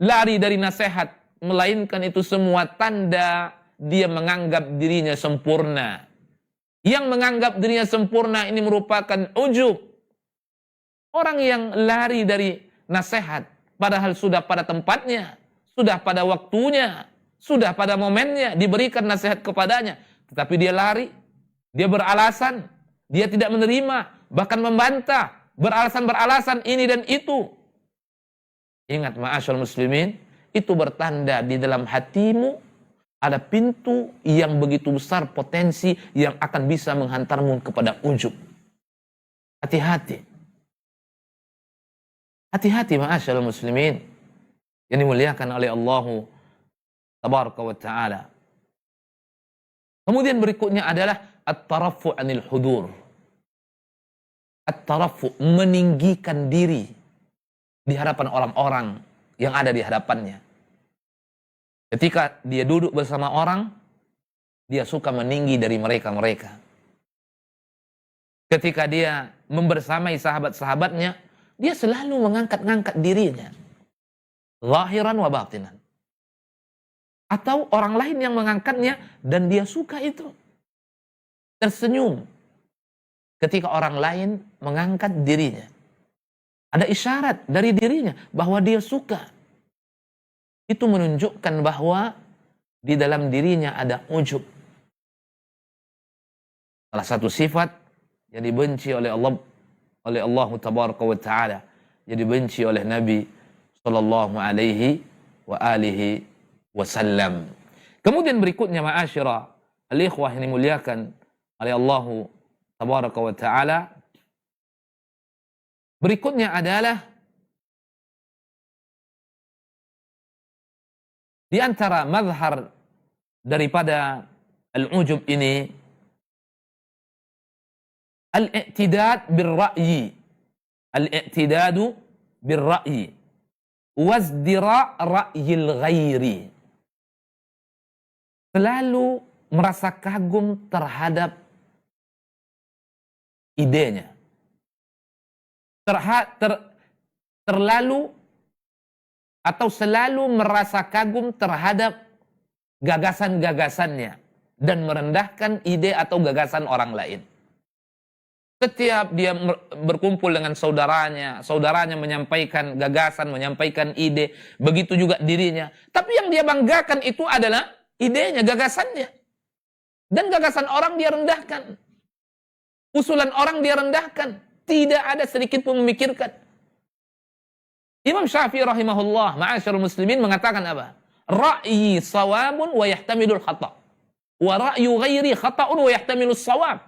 lari dari nasihat, melainkan itu semua tanda dia menganggap dirinya sempurna. Yang menganggap dirinya sempurna ini merupakan ujub. Orang yang lari dari nasihat, padahal sudah pada tempatnya, sudah pada waktunya, sudah pada momennya diberikan nasihat kepadanya, tetapi dia lari, dia beralasan, dia tidak menerima, bahkan membantah, beralasan ini dan itu. Ingat ma'asyarul muslimin, itu bertanda di dalam hatimu ada pintu yang begitu besar potensi yang akan bisa menghantarmu kepada ujub. Hati-hati. Hati-hati ma'asyarul muslimin yang dimuliakan oleh Allah tabaraka wa ta'ala. Kemudian berikutnya adalah at-tarafu' anil hudur. At-tarafu', meninggikan diri di hadapan orang-orang yang ada di hadapannya. Ketika dia duduk bersama orang, dia suka meninggi dari mereka-mereka. Ketika dia membersamai sahabat-sahabatnya, dia selalu mengangkat-ngangkat dirinya, zahiran wa batinan. Atau orang lain yang mengangkatnya dan dia suka itu. Tersenyum ketika orang lain mengangkat dirinya. Ada isyarat dari dirinya bahwa dia suka. Itu menunjukkan bahwa di dalam dirinya ada ujub. Salah satu sifat yang dibenci oleh Allah tabaraka wa ta'ala, yang dibenci oleh Nabi sallallahu alaihi wa alihi wasallam. Kemudian berikutnya ma'asyira al-ikhwah yang dimuliakan oleh Allah tabaraka wa ta'ala, berikutnya adalah di antara mazhar daripada al-ujub ini al-i'tidad bil-ra'yi. Al-i'tidadu bil-ra'yi. wazdira ra'yil ghairi. Selalu merasa kagum terhadap idenya. Terlalu atau selalu merasa kagum terhadap gagasan-gagasannya dan merendahkan ide atau gagasan orang lain. Setiap dia berkumpul dengan saudaranya, saudaranya menyampaikan gagasan, menyampaikan ide, begitu juga dirinya. Tapi yang dia banggakan itu adalah idenya, gagasannya. Dan gagasan orang dia rendahkan. Usulan orang dia rendahkan. Tidak ada sedikit pun memikirkan. Imam Syafi'i rahimahullah, ma'asyarul muslimin, mengatakan apa? Ra'yi sawabun wa yahtamilul khata'. Wa ra'yu ghairi khata'un wa yahtamilus sawab.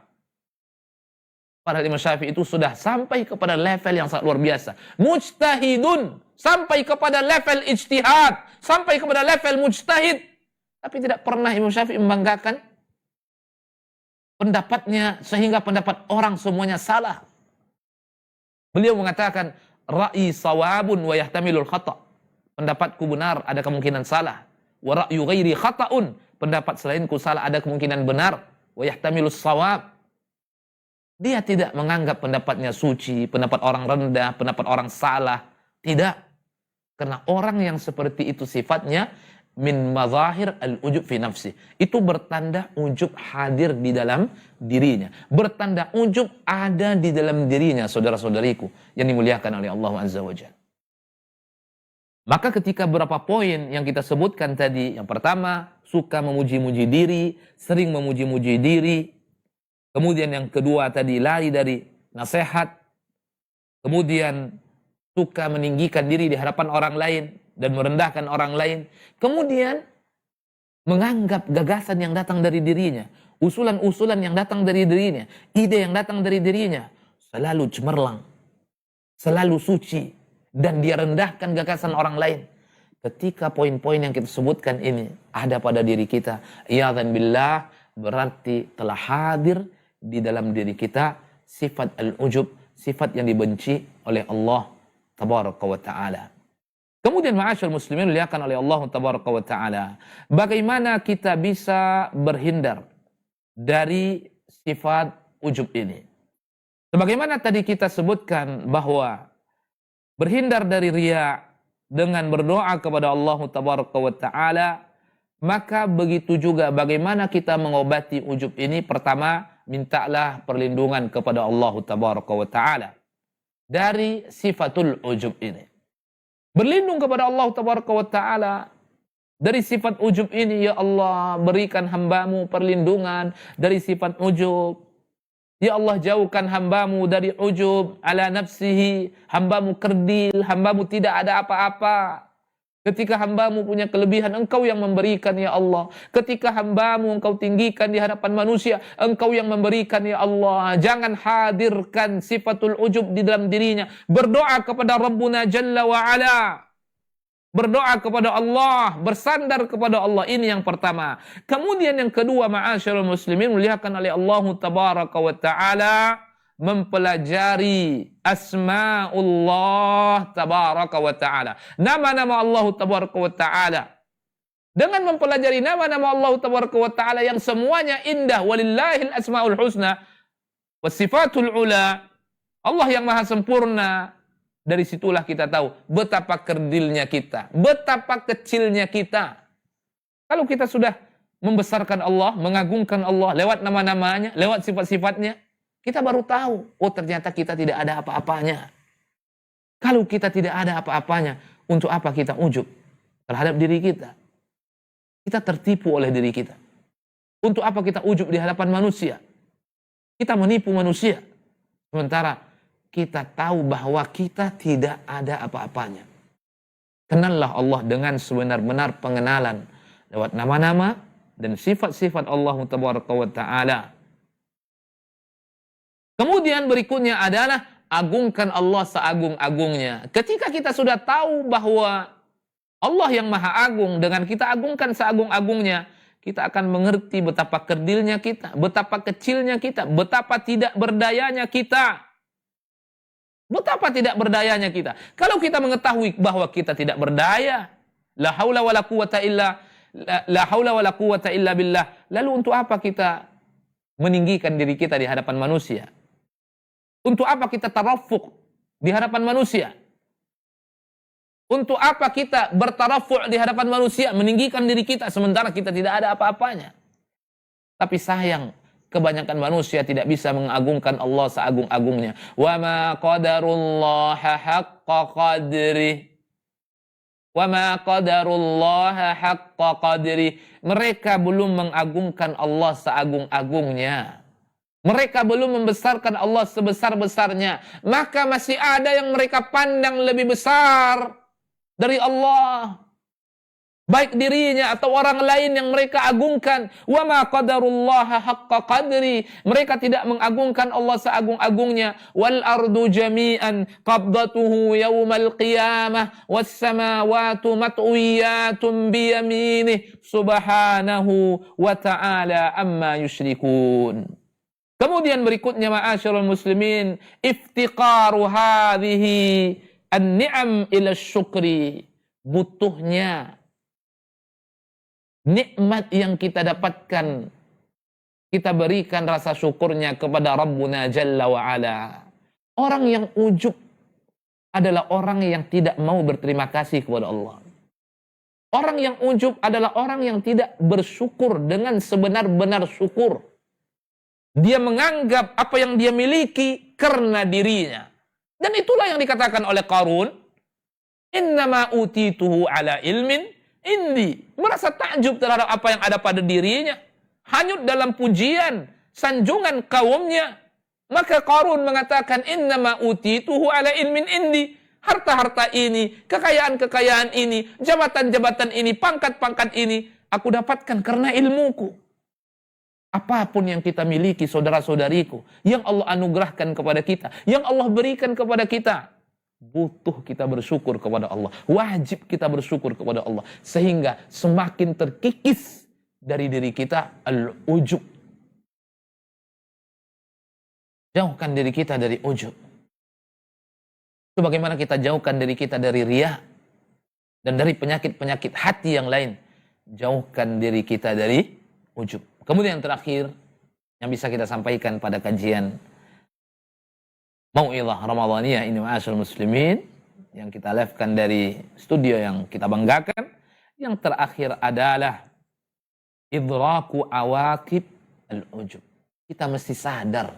Padahal Imam Syafi'i itu sudah sampai kepada level yang sangat luar biasa. Mujtahidun. Sampai kepada level ijtihad. Sampai kepada level mujtahid. Tapi tidak pernah Imam Syafi'i membanggakan pendapatnya sehingga pendapat orang semuanya salah. Beliau mengatakan, ra'yi sawabun wa yahtamilul khata'. Pendapatku benar, ada kemungkinan salah. Wa ra'yu ghairi khata'un. Pendapat selainku salah, ada kemungkinan benar. Wa yahtamilus sawab. Dia tidak menganggap pendapatnya suci, pendapat orang rendah, pendapat orang salah. Tidak. Karena orang yang seperti itu sifatnya min mazahir al-ujub fi nafsi. Itu bertanda ujub hadir di dalam dirinya. Bertanda ujub ada di dalam dirinya, saudara-saudariku yang dimuliakan oleh Allah Azza wa Jalla. Maka ketika beberapa poin yang kita sebutkan tadi, yang pertama, suka memuji-muji diri, sering memuji-muji diri. Kemudian yang kedua tadi, lari dari nasihat. Kemudian suka meninggikan diri di hadapan orang lain dan merendahkan orang lain. Kemudian menganggap gagasan yang datang dari dirinya, usulan-usulan yang datang dari dirinya, ide yang datang dari dirinya selalu cemerlang, selalu suci, dan dia rendahkan gagasan orang lain. Ketika poin-poin yang kita sebutkan ini ada pada diri kita, iyadzan billah, berarti telah hadir di dalam diri kita sifat al-ujub, sifat yang dibenci oleh Allah tabaraka wa ta'ala. Kemudian ma'asyarul muslimin dilihatkan oleh Allah tabaraka wa ta'ala, bagaimana kita bisa berhindar dari sifat ujub ini. Sebagaimana tadi kita sebutkan bahwa berhindar dari riya dengan berdoa kepada Allah tabaraka wa ta'ala, maka begitu juga bagaimana kita mengobati ujub ini. Pertama, mintalah perlindungan kepada Allah tabaraka wa ta'ala dari sifatul ujub ini. Berlindung kepada Allah tabaraka wa ta'ala dari sifat ujub ini. Ya Allah, berikan hambamu perlindungan dari sifat ujub. Ya Allah, jauhkan hambamu dari ujub ala nafsihi. Hambamu kerdil, hambamu tidak ada apa-apa. Ketika hambamu punya kelebihan, engkau yang memberikan ya Allah. Ketika hambamu engkau tinggikan di hadapan manusia, engkau yang memberikan ya Allah. Jangan hadirkan sifatul ujub di dalam dirinya. Berdoa kepada Rabbuna Jalla wa'ala. Berdoa kepada Allah, bersandar kepada Allah. Ini yang pertama. Kemudian yang kedua, ma'asyarul muslimin, muliakan oleh Allah tabaraka wa ta'ala, mempelajari asma'ullah tabaraka wa ta'ala. Nama-nama Allah tabaraka wa ta'ala. Dengan mempelajari nama-nama Allah tabaraka wa ta'ala yang semuanya indah. Walillahil asma'ul husna wasifatul ula. Allah yang maha sempurna. Dari situlah kita tahu betapa kerdilnya kita, betapa kecilnya kita. Kalau kita sudah membesarkan Allah, mengagungkan Allah lewat nama-namanya, lewat sifat-sifatnya, kita baru tahu, oh ternyata kita tidak ada apa-apanya. Kalau kita tidak ada apa-apanya, untuk apa kita ujub terhadap diri kita? Kita tertipu oleh diri kita. Untuk apa kita ujub di hadapan manusia? Kita menipu manusia. Sementara kita tahu bahwa kita tidak ada apa-apanya. Kenallah Allah dengan sebenar-benar pengenalan lewat nama-nama dan sifat-sifat Allah tabaraka wa ta'ala. Kemudian berikutnya adalah agungkan Allah seagung-agungnya. Ketika kita sudah tahu bahwa Allah yang maha agung, dengan kita agungkan seagung-agungnya, kita akan mengerti betapa kerdilnya kita, betapa kecilnya kita, betapa tidak berdayanya kita. Betapa tidak berdayanya kita. Kalau kita mengetahui bahwa kita tidak berdaya, la haula wala quwata illa billah. Lalu untuk apa kita meninggikan diri kita di hadapan manusia? Untuk apa kita tarafuq di hadapan manusia? Untuk apa kita bertarafu' di hadapan manusia, meninggikan diri kita sementara kita tidak ada apa-apanya? Tapi sayang, kebanyakan manusia tidak bisa mengagungkan Allah seagung-agungnya. Wa ma qadarullaha haqqa qadri. Wa ma qadarullaha haqqa qadri. Mereka belum mengagungkan Allah seagung-agungnya. Mereka belum membesarkan Allah sebesar-besarnya. Maka masih ada yang mereka pandang lebih besar dari Allah, baik dirinya atau orang lain yang mereka agungkan. Wa ma qadarullaha haqqa qadri. Mereka tidak mengagungkan Allah seagung-agungnya. Wal ardu jami'an qabdatuhu yawmal qiyamah was samawati matwiyatun bi yaminih subhanahu wa ta'ala amma yusyrikun. Kemudian berikutnya, ma'asyiral muslimin, iftiqaru hadhihi an-ni'am ila syukri. Butuhnya nikmat yang kita dapatkan, kita berikan rasa syukurnya kepada Rabbuna Jalla wa Ala. Orang yang ujub adalah orang yang tidak mau berterima kasih kepada Allah. Orang yang ujub adalah orang yang tidak bersyukur dengan sebenar-benar syukur. Dia menganggap apa yang dia miliki karena dirinya. Dan itulah yang dikatakan oleh Qarun, innama utituhu ala ilmin indi. Merasa takjub terhadap apa yang ada pada dirinya, hanyut dalam pujian, sanjungan kaumnya. Maka Qarun mengatakan, innama utituhu ala ilmin indi. Harta-harta ini, kekayaan-kekayaan ini, jabatan-jabatan ini, pangkat-pangkat ini, aku dapatkan karena ilmuku. Apapun yang kita miliki, saudara-saudariku, yang Allah anugerahkan kepada kita, yang Allah berikan kepada kita, butuh kita bersyukur kepada Allah. Wajib kita bersyukur kepada Allah. Sehingga semakin terkikis dari diri kita al-ujub. Jauhkan diri kita dari ujub. Sebagaimana kita jauhkan diri kita dari riya dan dari penyakit-penyakit hati yang lain. Jauhkan diri kita dari ujub. Kemudian yang terakhir yang bisa kita sampaikan pada kajian Mau'izah Ramadhaniyah ini, ma'asyiral muslimin, yang kita live-kan dari studio yang kita banggakan. Yang terakhir adalah idraku awaqib al-ujub. Kita mesti sadar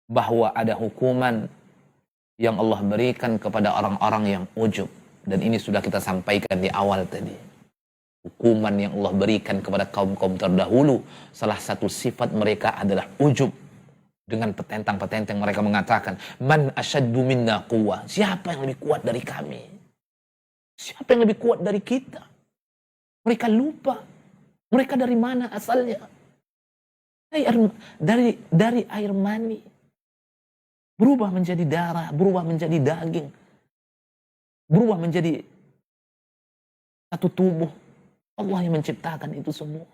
bahwa ada hukuman yang Allah berikan kepada orang-orang yang ujub. Dan ini sudah kita sampaikan di awal tadi. Hukuman yang Allah berikan kepada kaum-kaum terdahulu, salah satu sifat mereka adalah ujub. Dengan petentang-petentang mereka mengatakan, man asyaddu minna quwwah. Siapa yang lebih kuat dari kami? Siapa yang lebih kuat dari kita? Mereka lupa. Mereka dari mana asalnya? Dari air mani. Berubah menjadi darah, berubah menjadi daging. Berubah menjadi satu tubuh. Allah yang menciptakan itu semua.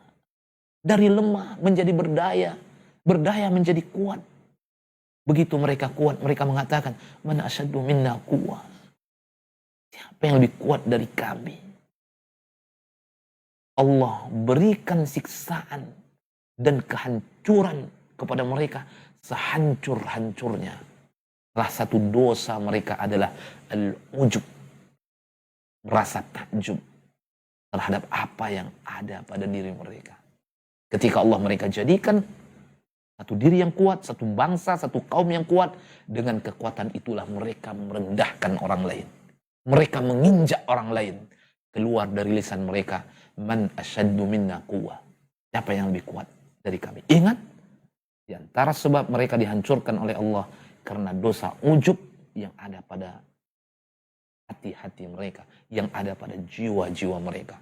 Dari lemah menjadi berdaya. Berdaya menjadi kuat. Begitu mereka kuat, mereka mengatakan, mana asyaddu minna quwwah. Siapa yang lebih kuat dari kami? Allah berikan siksaan dan kehancuran kepada mereka sehancur-hancurnya. Salah satu dosa mereka adalah al-ujub. Merasa takjub terhadap apa yang ada pada diri mereka. Ketika Allah mereka jadikan satu diri yang kuat, satu bangsa, satu kaum yang kuat, dengan kekuatan itulah mereka merendahkan orang lain. Mereka menginjak orang lain. Keluar dari lisan mereka, man asyaddu minna quwwah. Siapa yang lebih kuat dari kami? Ingat, di antara sebab mereka dihancurkan oleh Allah karena dosa ujub yang ada pada hati-hati mereka, yang ada pada jiwa-jiwa mereka.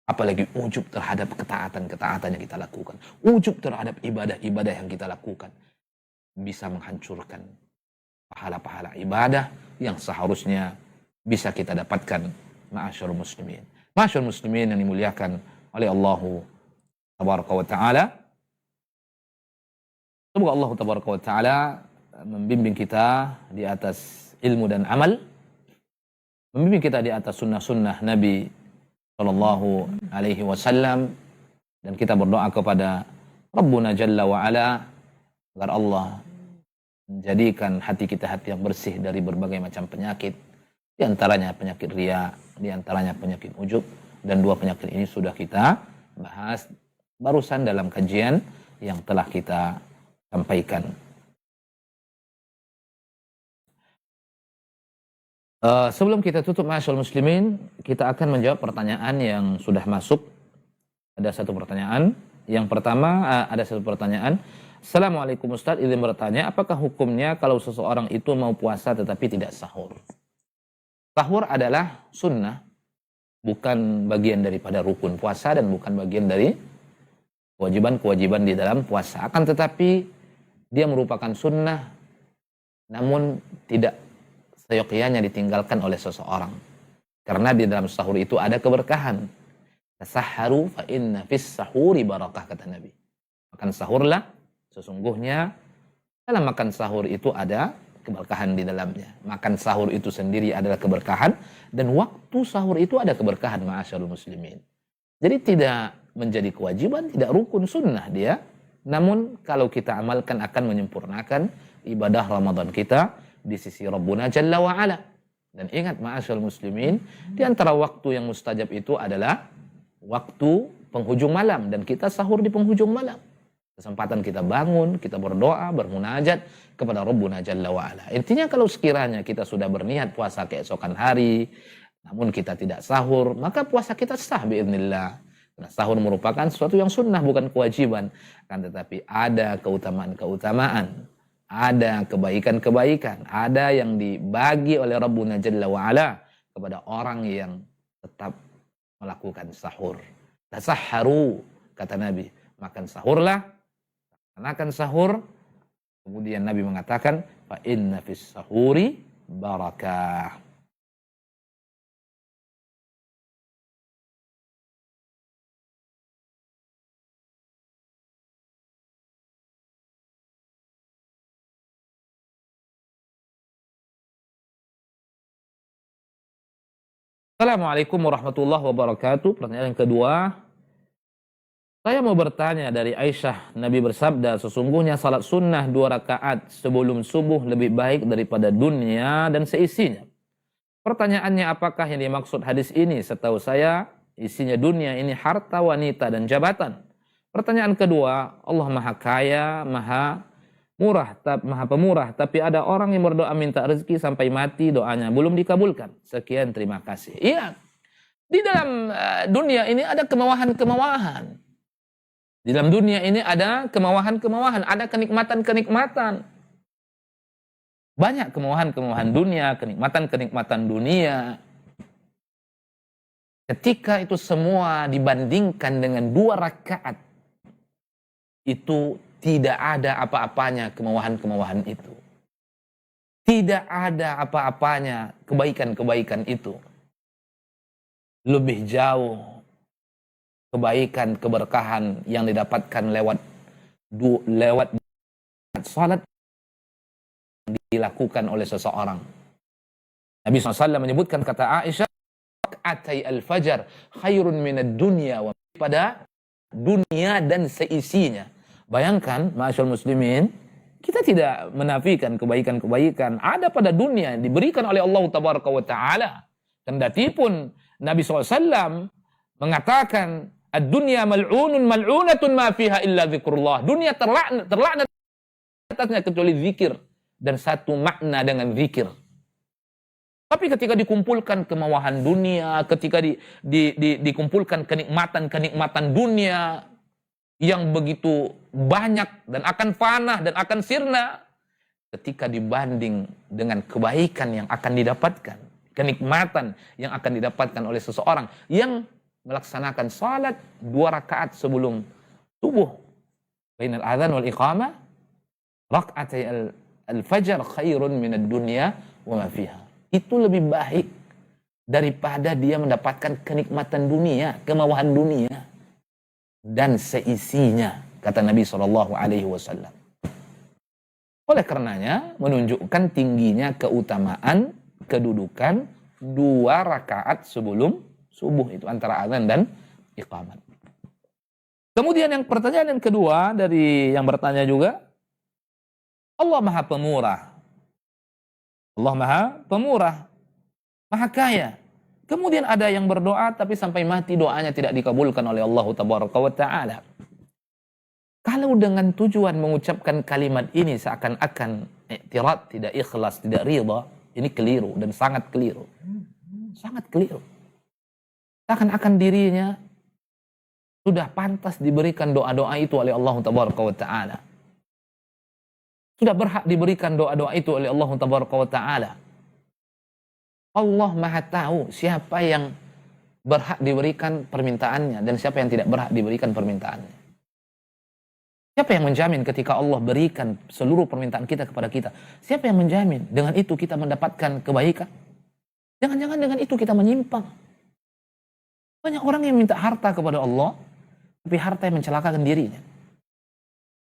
Apalagi ujub terhadap ketaatan-ketaatan yang kita lakukan. Ujub terhadap ibadah-ibadah yang kita lakukan. Bisa menghancurkan pahala-pahala ibadah yang seharusnya bisa kita dapatkan. Ma'asyarul muslimin. Ma'asyarul muslimin yang dimuliakan oleh Allah Tabaraka wa Ta'ala. Semoga Allah Tabaraka wa Ta'ala membimbing kita di atas ilmu dan amal, membimbing kita di atas sunnah-sunnah Nabi Shallallahu Alaihi Wasallam, dan kita berdoa kepada Rabbuna Jalla wa Ala agar Allah menjadikan hati kita hati yang bersih dari berbagai macam penyakit, di antaranya penyakit riya, di antaranya penyakit ujub, dan dua penyakit ini sudah kita bahas barusan dalam kajian yang telah kita sampaikan. Sebelum kita tutup, ma'asyiral muslimin, kita akan menjawab pertanyaan yang sudah masuk. Ada satu pertanyaan. Yang pertama, ada satu pertanyaan. Assalamualaikum Ustaz, izin bertanya, apakah hukumnya kalau seseorang itu mau puasa tetapi tidak sahur? Sahur adalah sunnah, bukan bagian daripada rukun puasa dan bukan bagian dari kewajiban-kewajiban di dalam puasa. Akan tetapi dia merupakan sunnah, namun tidak seyogyanya ditinggalkan oleh seseorang. Karena di dalam sahur itu ada keberkahan. Tasahharu fa inna fis sahuri barakah, kata Nabi. Makan sahurlah, sesungguhnya dalam makan sahur itu ada keberkahan di dalamnya. Makan sahur itu sendiri adalah keberkahan, dan waktu sahur itu ada keberkahan, ma'asyarul muslimin. Jadi tidak menjadi kewajiban, tidak rukun, sunnah dia. Namun kalau kita amalkan akan menyempurnakan ibadah Ramadan kita di sisi Rabbuna Jalla wa Ala. Dan ingat ma'asyarul muslimin, di antara waktu yang mustajab itu adalah waktu penghujung malam, dan kita sahur di penghujung malam. Kesempatan kita bangun, kita berdoa, bermunajat kepada Rabbuna Jalla wa Ala. Intinya kalau sekiranya kita sudah berniat puasa keesokan hari, namun kita tidak sahur, maka puasa kita sah biiznillah. Karena sahur merupakan sesuatu yang sunnah, bukan kewajiban. Kan tetapi ada keutamaan-keutamaan, ada kebaikan-kebaikan, ada yang dibagi oleh Rabbuna Jalla wa Ala kepada orang yang tetap melakukan sahur. Tasahharu, kata Nabi, makan sahurlah, laksanakan sahur. Kemudian Nabi mengatakan, fa inna fis sahuri barakah. Assalamualaikum warahmatullahi wabarakatuh. Pertanyaan yang kedua, saya mau bertanya dari Aisyah, Nabi bersabda, sesungguhnya salat sunnah 2 rakaat sebelum subuh lebih baik daripada dunia dan seisinya. Pertanyaannya, apakah yang dimaksud hadis ini? Setahu saya, isinya dunia ini harta, wanita, dan jabatan. Pertanyaan kedua, Allah maha kaya, maha pemurah, tapi ada orang yang berdoa minta rezeki sampai mati, doanya belum dikabulkan. Sekian, terima kasih. Iya, di dalam dunia ini ada kemewahan-kemewahan. Di dalam dunia ini ada kemewahan-kemewahan, ada kenikmatan-kenikmatan. Banyak kemewahan-kemewahan dunia, kenikmatan-kenikmatan dunia. Ketika itu semua dibandingkan dengan 2 rakaat, itu tidak ada apa-apanya kemewahan-kemewahan itu. Tidak ada apa-apanya kebaikan-kebaikan itu. Lebih jauh kebaikan, keberkahan yang didapatkan lewat salat yang dilakukan oleh seseorang. Nabi SAW menyebutkan, kata Aisyah, "Rak'atai al-fajar khairun minad dunya wa", pada dunia dan seisinya. Bayangkan, ma'asyarul muslimin, kita tidak menafikan kebaikan-kebaikan ada pada dunia yang diberikan oleh Allah Tabaraka wa Ta'ala. Kendati pun Nabi SAW mengatakan, ad-dunya mal'unun mal'unatun ma fiha illa zikrullah. Dunia terlaknat atasnya kecuali zikir, dan satu makna dengan zikir. Tapi ketika dikumpulkan kemewahan dunia, ketika dikumpulkan kenikmatan-kenikmatan dunia yang begitu banyak dan akan fana dan akan sirna, ketika dibanding dengan kebaikan yang akan didapatkan, kenikmatan yang akan didapatkan oleh seseorang yang melaksanakan salat 2 rakaat sebelum subuh, bainal adzan wal iqamah, rak'atai al-fajr khairun minad dunya wa ma fiha. Itu lebih baik daripada dia mendapatkan kenikmatan dunia, kemewahan dunia dan seisinya, kata Nabi SAW. Oleh karenanya menunjukkan tingginya keutamaan kedudukan 2 rakaat sebelum subuh, itu antara azan dan iqamat. Kemudian pertanyaan yang kedua dari yang bertanya juga, Allah Maha Pemurah. Allah Maha Pemurah, Maha Kaya. Kemudian ada yang berdoa tapi sampai mati doanya tidak dikabulkan oleh Allah Tabaraka wa Ta'ala. Kalau dengan tujuan mengucapkan kalimat ini seakan-akan i'tirad, tidak ikhlas, tidak ridha, ini keliru dan sangat keliru. Sangat keliru. Seakan-akan dirinya sudah pantas diberikan doa-doa itu oleh Allah Tabaraka wa Ta'ala. Sudah berhak diberikan doa-doa itu oleh Allah Tabaraka wa Ta'ala. Allah Maha tahu siapa yang berhak diberikan permintaannya dan siapa yang tidak berhak diberikan permintaannya. Siapa yang menjamin ketika Allah berikan seluruh permintaan kita kepada kita? Siapa yang menjamin dengan itu kita mendapatkan kebaikan? Jangan-jangan dengan itu kita menyimpang. Banyak orang yang minta harta kepada Allah, tapi harta yang mencelakakan dirinya.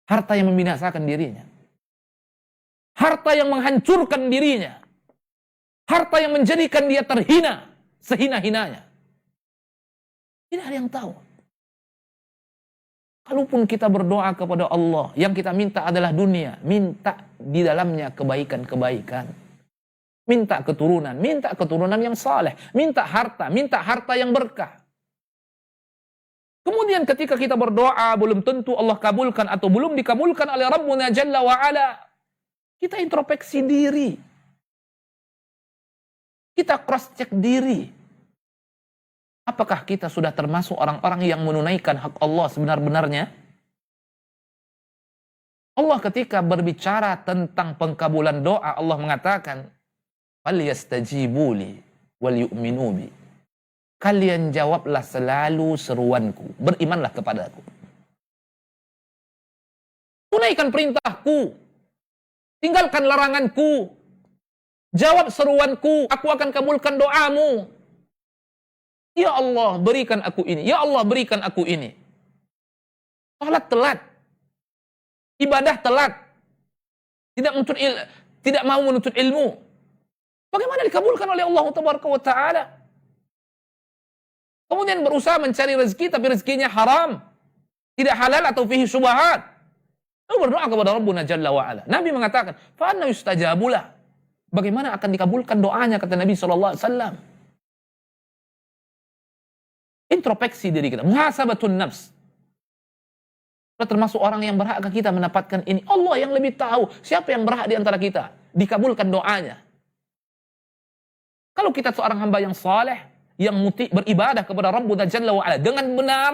Harta yang membinasakan dirinya. Harta yang menghancurkan dirinya. Harta yang menjadikan dia terhina, sehina-hinanya. Tidak ada yang tahu. Kalaupun kita berdoa kepada Allah, yang kita minta adalah dunia, minta di dalamnya kebaikan-kebaikan. Minta keturunan yang saleh, minta harta yang berkah. Kemudian ketika kita berdoa, belum tentu Allah kabulkan atau belum dikabulkan oleh Rabbuna Jalla wa'ala. Kita introspeksi diri. Kita cross-check diri. Apakah kita sudah termasuk orang-orang yang menunaikan hak Allah sebenar-benarnya? Allah ketika berbicara tentang pengkabulan doa, Allah mengatakan, "Falyastajibu li wal yu'minu bi." Kalian jawablah selalu seruanku, berimanlah kepadaku. Tunaikan perintahku, tinggalkan laranganku, jawab seruanku, aku akan kabulkan doamu. Ya Allah, berikan aku ini. Ya Allah, berikan aku ini. Salat telat. Ibadah telat. Tidak mau menuntut ilmu. Bagaimana dikabulkan oleh Allah Tabaraka wa Ta'ala? Kemudian berusaha mencari rezeki, tapi rezekinya haram. Tidak halal atau fihi syubhat. Lalu berdoa kepada Rabbuna Jalla wa'ala. Nabi mengatakan, fa'anna yustajabulah. Bagaimana akan dikabulkan doanya, kata Nabi SAW. Introspeksi diri kita, muhasabatun nafs. Kita termasuk orang yang berhak kita mendapatkan ini. Allah yang lebih tahu siapa yang berhak di antara kita dikabulkan doanya. Kalau kita seorang hamba yang saleh, yang beribadah kepada Rabbuna Jalla wa'ala dengan benar,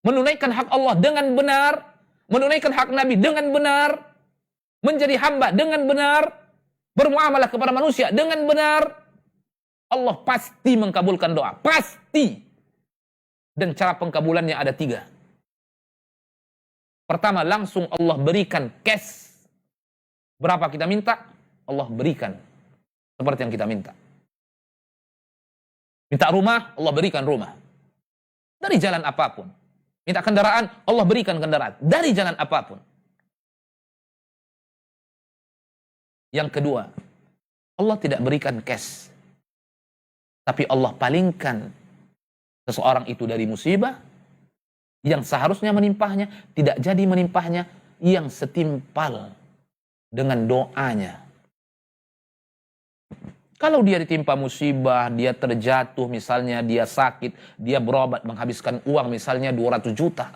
menunaikan hak Allah dengan benar, menunaikan hak Nabi dengan benar, menjadi hamba dengan benar, bermuamalah kepada manusia dengan benar, Allah pasti mengkabulkan doa. Pasti. Dan cara pengkabulannya ada 3. Pertama, langsung Allah berikan cash. Berapa kita minta, Allah berikan seperti yang kita minta. Minta rumah, Allah berikan rumah. Dari jalan apapun. Minta kendaraan, Allah berikan kendaraan. Dari jalan apapun. Yang kedua, Allah tidak berikan cash. Tapi Allah palingkan seseorang itu dari musibah yang seharusnya menimpahnya, tidak jadi menimpahnya, yang setimpal dengan doanya. Kalau dia ditimpa musibah, dia terjatuh, misalnya dia sakit, dia berobat menghabiskan uang misalnya 200 juta.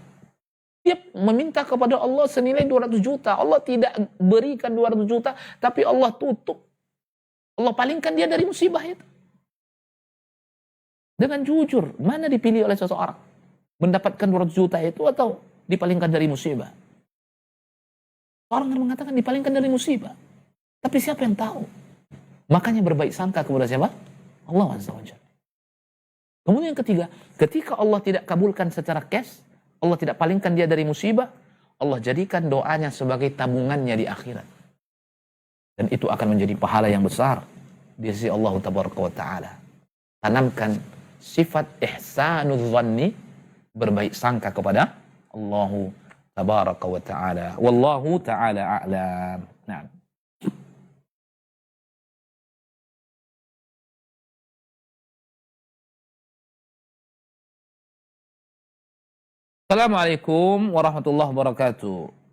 Dia meminta kepada Allah senilai 200 juta. Allah tidak berikan 200 juta, tapi Allah tutup. Allah palingkan dia dari musibah itu. Dengan jujur, mana dipilih oleh seseorang? Mendapatkan 200 juta itu atau dipalingkan dari musibah? Orang yang mengatakan dipalingkan dari musibah. Tapi siapa yang tahu? Makanya berbaik sangka kepada siapa? Allah Azza wa Jalla. Kemudian yang ketiga, ketika Allah tidak kabulkan secara cash, Allah tidak palingkan dia dari musibah, Allah jadikan doanya sebagai tabungannya di akhirat. Dan itu akan menjadi pahala yang besar di sisi Allah Tabaraka wa Ta'ala. Tanamkan sifat ihsanul dhanni, berbaik sangka kepada Allah tabaraka wa ta'ala. Wallahu ta'ala a'lam. Nah. Assalamualaikum warahmatullahi wabarakatuh.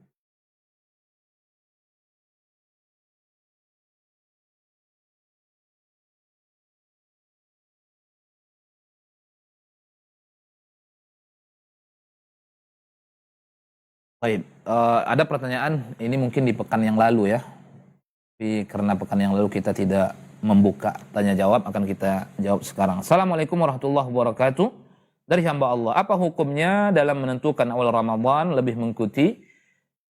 Baik, ada pertanyaan ini mungkin di pekan yang lalu ya. Tapi karena pekan yang lalu kita tidak membuka tanya jawab, akan kita jawab sekarang. Assalamualaikum warahmatullahi wabarakatuh. Dari hamba Allah, apa hukumnya dalam menentukan awal Ramadan lebih mengikuti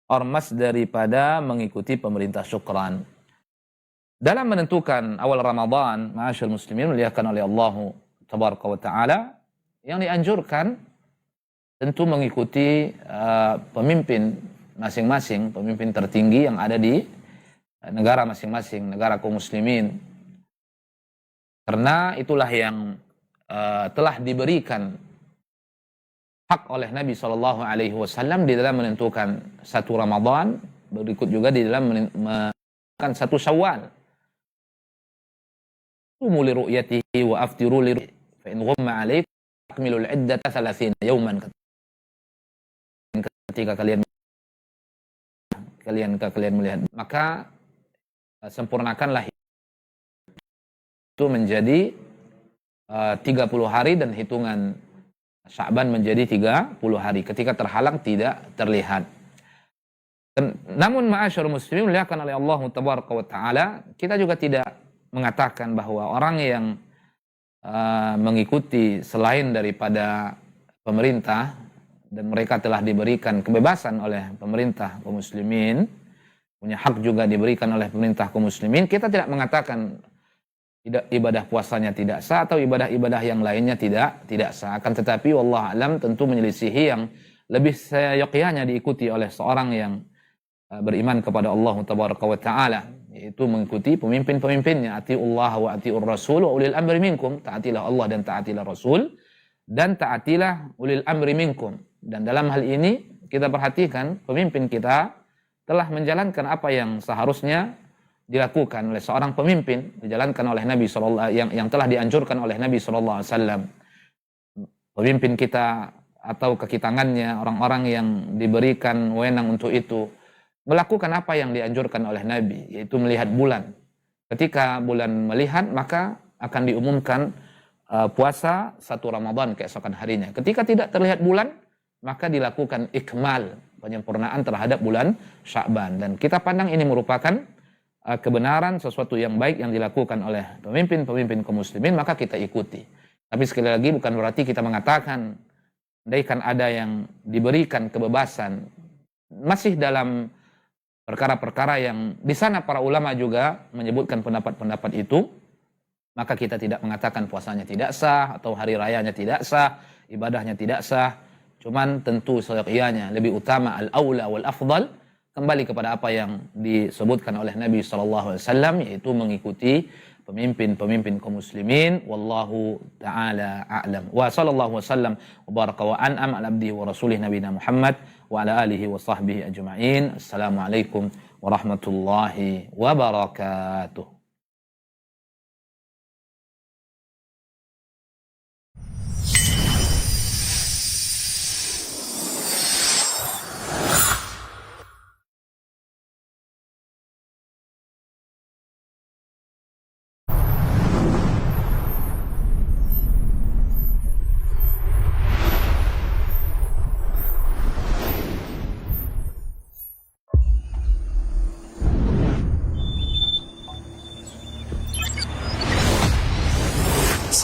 ormas daripada mengikuti pemerintah? Syukran. Dalam menentukan awal Ramadan, ma'asyarul muslimin muliakan oleh Allah tabaraka wa ta'ala, yang dianjurkan tentu mengikuti pemimpin masing-masing, pemimpin tertinggi yang ada di negara masing-masing, negara kaum muslimin. Karena itulah yang telah diberikan hak oleh Nabi SAW di dalam menentukan satu Ramadan, berikut juga di dalam menentukan satu Syawal. Sumu li ru'yatihi wa aftiru li ru'yatihi fa in ghumma 'alaikum akmilul 'iddata 30 yawman. Ketika kalian melihat, maka sempurnakanlah itu menjadi 30 hari dan hitungan Sya'ban menjadi 30 hari ketika terhalang tidak terlihat. Namun ma'asyarul muslimin muliakan oleh Allah tabaraka wa ta'ala, kita juga tidak mengatakan bahwa orang yang mengikuti selain daripada pemerintah dan mereka telah diberikan kebebasan oleh pemerintah kaum muslimin, punya hak juga diberikan oleh pemerintah kaum muslimin, kita tidak mengatakan tidak ibadah puasanya tidak sah atau ibadah-ibadah yang lainnya tidak sah. Akan tetapi wallahu alam tentu menyelisihi yang lebih seyogyanya diikuti oleh seorang yang beriman kepada Allah tabaraka wa ta'ala, yaitu mengikuti pemimpin-pemimpinnya. Atiullah wa atiur rasul wa ulil amri minkum, taatilah Allah dan taatilah Rasul dan taatilah ulil amri minkum. Dan dalam hal ini kita perhatikan pemimpin kita telah menjalankan apa yang seharusnya dilakukan oleh seorang pemimpin, dijalankan oleh Nabi SAW, yang telah dianjurkan oleh Nabi SAW. Pemimpin kita atau kaki tangannya, orang-orang yang diberikan wewenang untuk itu, melakukan apa yang dianjurkan oleh Nabi, yaitu melihat bulan. Ketika bulan melihat, maka akan diumumkan puasa satu Ramadan keesokan harinya. Ketika tidak terlihat bulan, maka dilakukan ikmal, penyempurnaan terhadap bulan Sya'ban. Dan kita pandang ini merupakan kebenaran, sesuatu yang baik yang dilakukan oleh pemimpin-pemimpin kaum muslimin, maka kita ikuti. Tapi sekali lagi bukan berarti kita mengatakan andaikan ada yang diberikan kebebasan masih dalam perkara-perkara yang di sana para ulama juga menyebutkan pendapat-pendapat itu, maka kita tidak mengatakan puasanya tidak sah atau hari rayanya tidak sah, ibadahnya tidak sah. Cuman tentu seyogyanya lebih utama al-aula wal afdal kembali kepada apa yang disebutkan oleh Nabi SAW, yaitu mengikuti pemimpin-pemimpin kaum muslimin. Wallahu ta'ala a'lam. Wa sallallahu wasallam wa baraka wa an'am ala abdihi wa rasulih nabina Muhammad wa ala alihi wa sahbihi ajma'in. Assalamualaikum warahmatullahi wabarakatuh.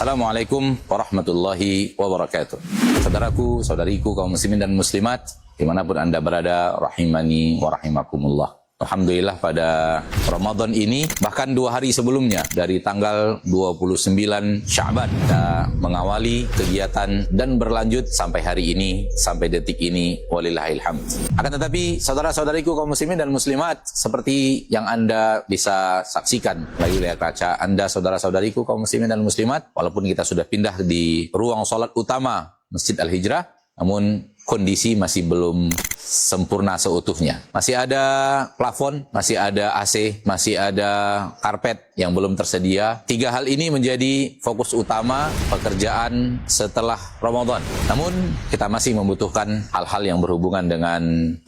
Assalamualaikum warahmatullahi wabarakatuh. Saudaraku, saudariku, kaum muslimin dan muslimat, dimanapun Anda berada, rahimani wa rahimakumullah. Alhamdulillah pada Ramadan ini, bahkan 2 hari sebelumnya, dari tanggal 29 Sya'ban, kita mengawali kegiatan dan berlanjut sampai hari ini, sampai detik ini, walillahil hamd. Akan tetapi, saudara-saudariku kaum muslimin dan muslimat, seperti yang Anda bisa saksikan melalui layar kaca Anda, saudara-saudariku kaum muslimin dan muslimat, walaupun kita sudah pindah di ruang sholat utama Masjid Al-Hijrah, namun kondisi masih belum sempurna seutuhnya. Masih ada plafon, masih ada AC, masih ada karpet yang belum tersedia. 3 hal ini menjadi fokus utama pekerjaan setelah Ramadan. Namun kita masih membutuhkan hal-hal yang berhubungan dengan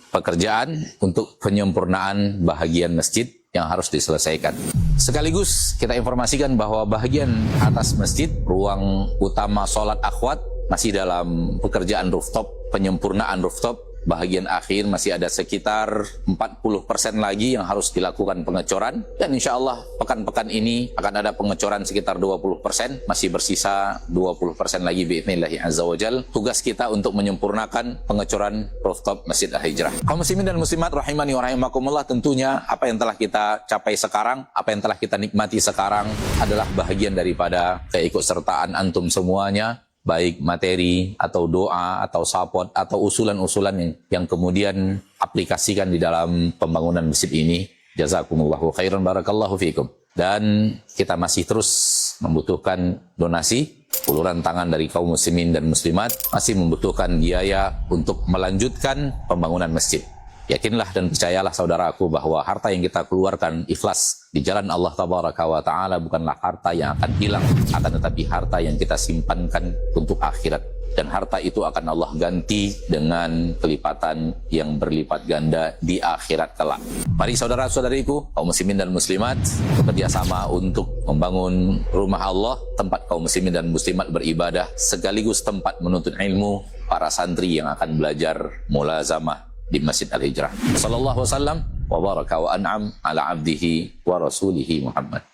pekerjaan untuk penyempurnaan bahagian masjid yang harus diselesaikan. Sekaligus kita informasikan bahwa bahagian atas masjid, ruang utama sholat akhwat, masih dalam pekerjaan rooftop, penyempurnaan rooftop. Bahagian akhir masih ada sekitar 40% lagi yang harus dilakukan pengecoran, dan insya Allah pekan-pekan ini akan ada pengecoran sekitar 20%, masih bersisa 20% lagi bi'idznillah azza wa jal. Tugas kita untuk menyempurnakan pengecoran rooftop Masjid Al-Hijrah. Kaum muslimin dan muslimat rahimani wa rahimakumullah, tentunya apa yang telah kita capai sekarang, apa yang telah kita nikmati sekarang adalah bahagian daripada keikutsertaan antum semuanya, baik materi atau doa atau support atau usulan-usulan yang kemudian aplikasikan di dalam pembangunan masjid ini. Jazakumullahu khairan, barakallahu fiikum. Dan kita masih terus membutuhkan donasi, uluran tangan dari kaum muslimin dan muslimat, masih membutuhkan biaya untuk melanjutkan pembangunan masjid. Yakinlah dan percayalah saudaraku bahwa harta yang kita keluarkan ikhlas di jalan Allah Tabaraka wa Ta'ala bukanlah harta yang akan hilang, akan tetapi harta yang kita simpankan untuk akhirat. Dan harta itu akan Allah ganti dengan kelipatan yang berlipat ganda di akhirat kelak. Mari saudara-saudariku, kaum muslimin dan muslimat, bekerja sama untuk membangun rumah Allah, tempat kaum muslimin dan muslimat beribadah, sekaligus tempat menuntut ilmu para santri yang akan belajar mulazamah di Masjid Al-Hijrah. Sallallahu wasallam wa baraka wa an'am ala abdihi wa rasulihi Muhammad.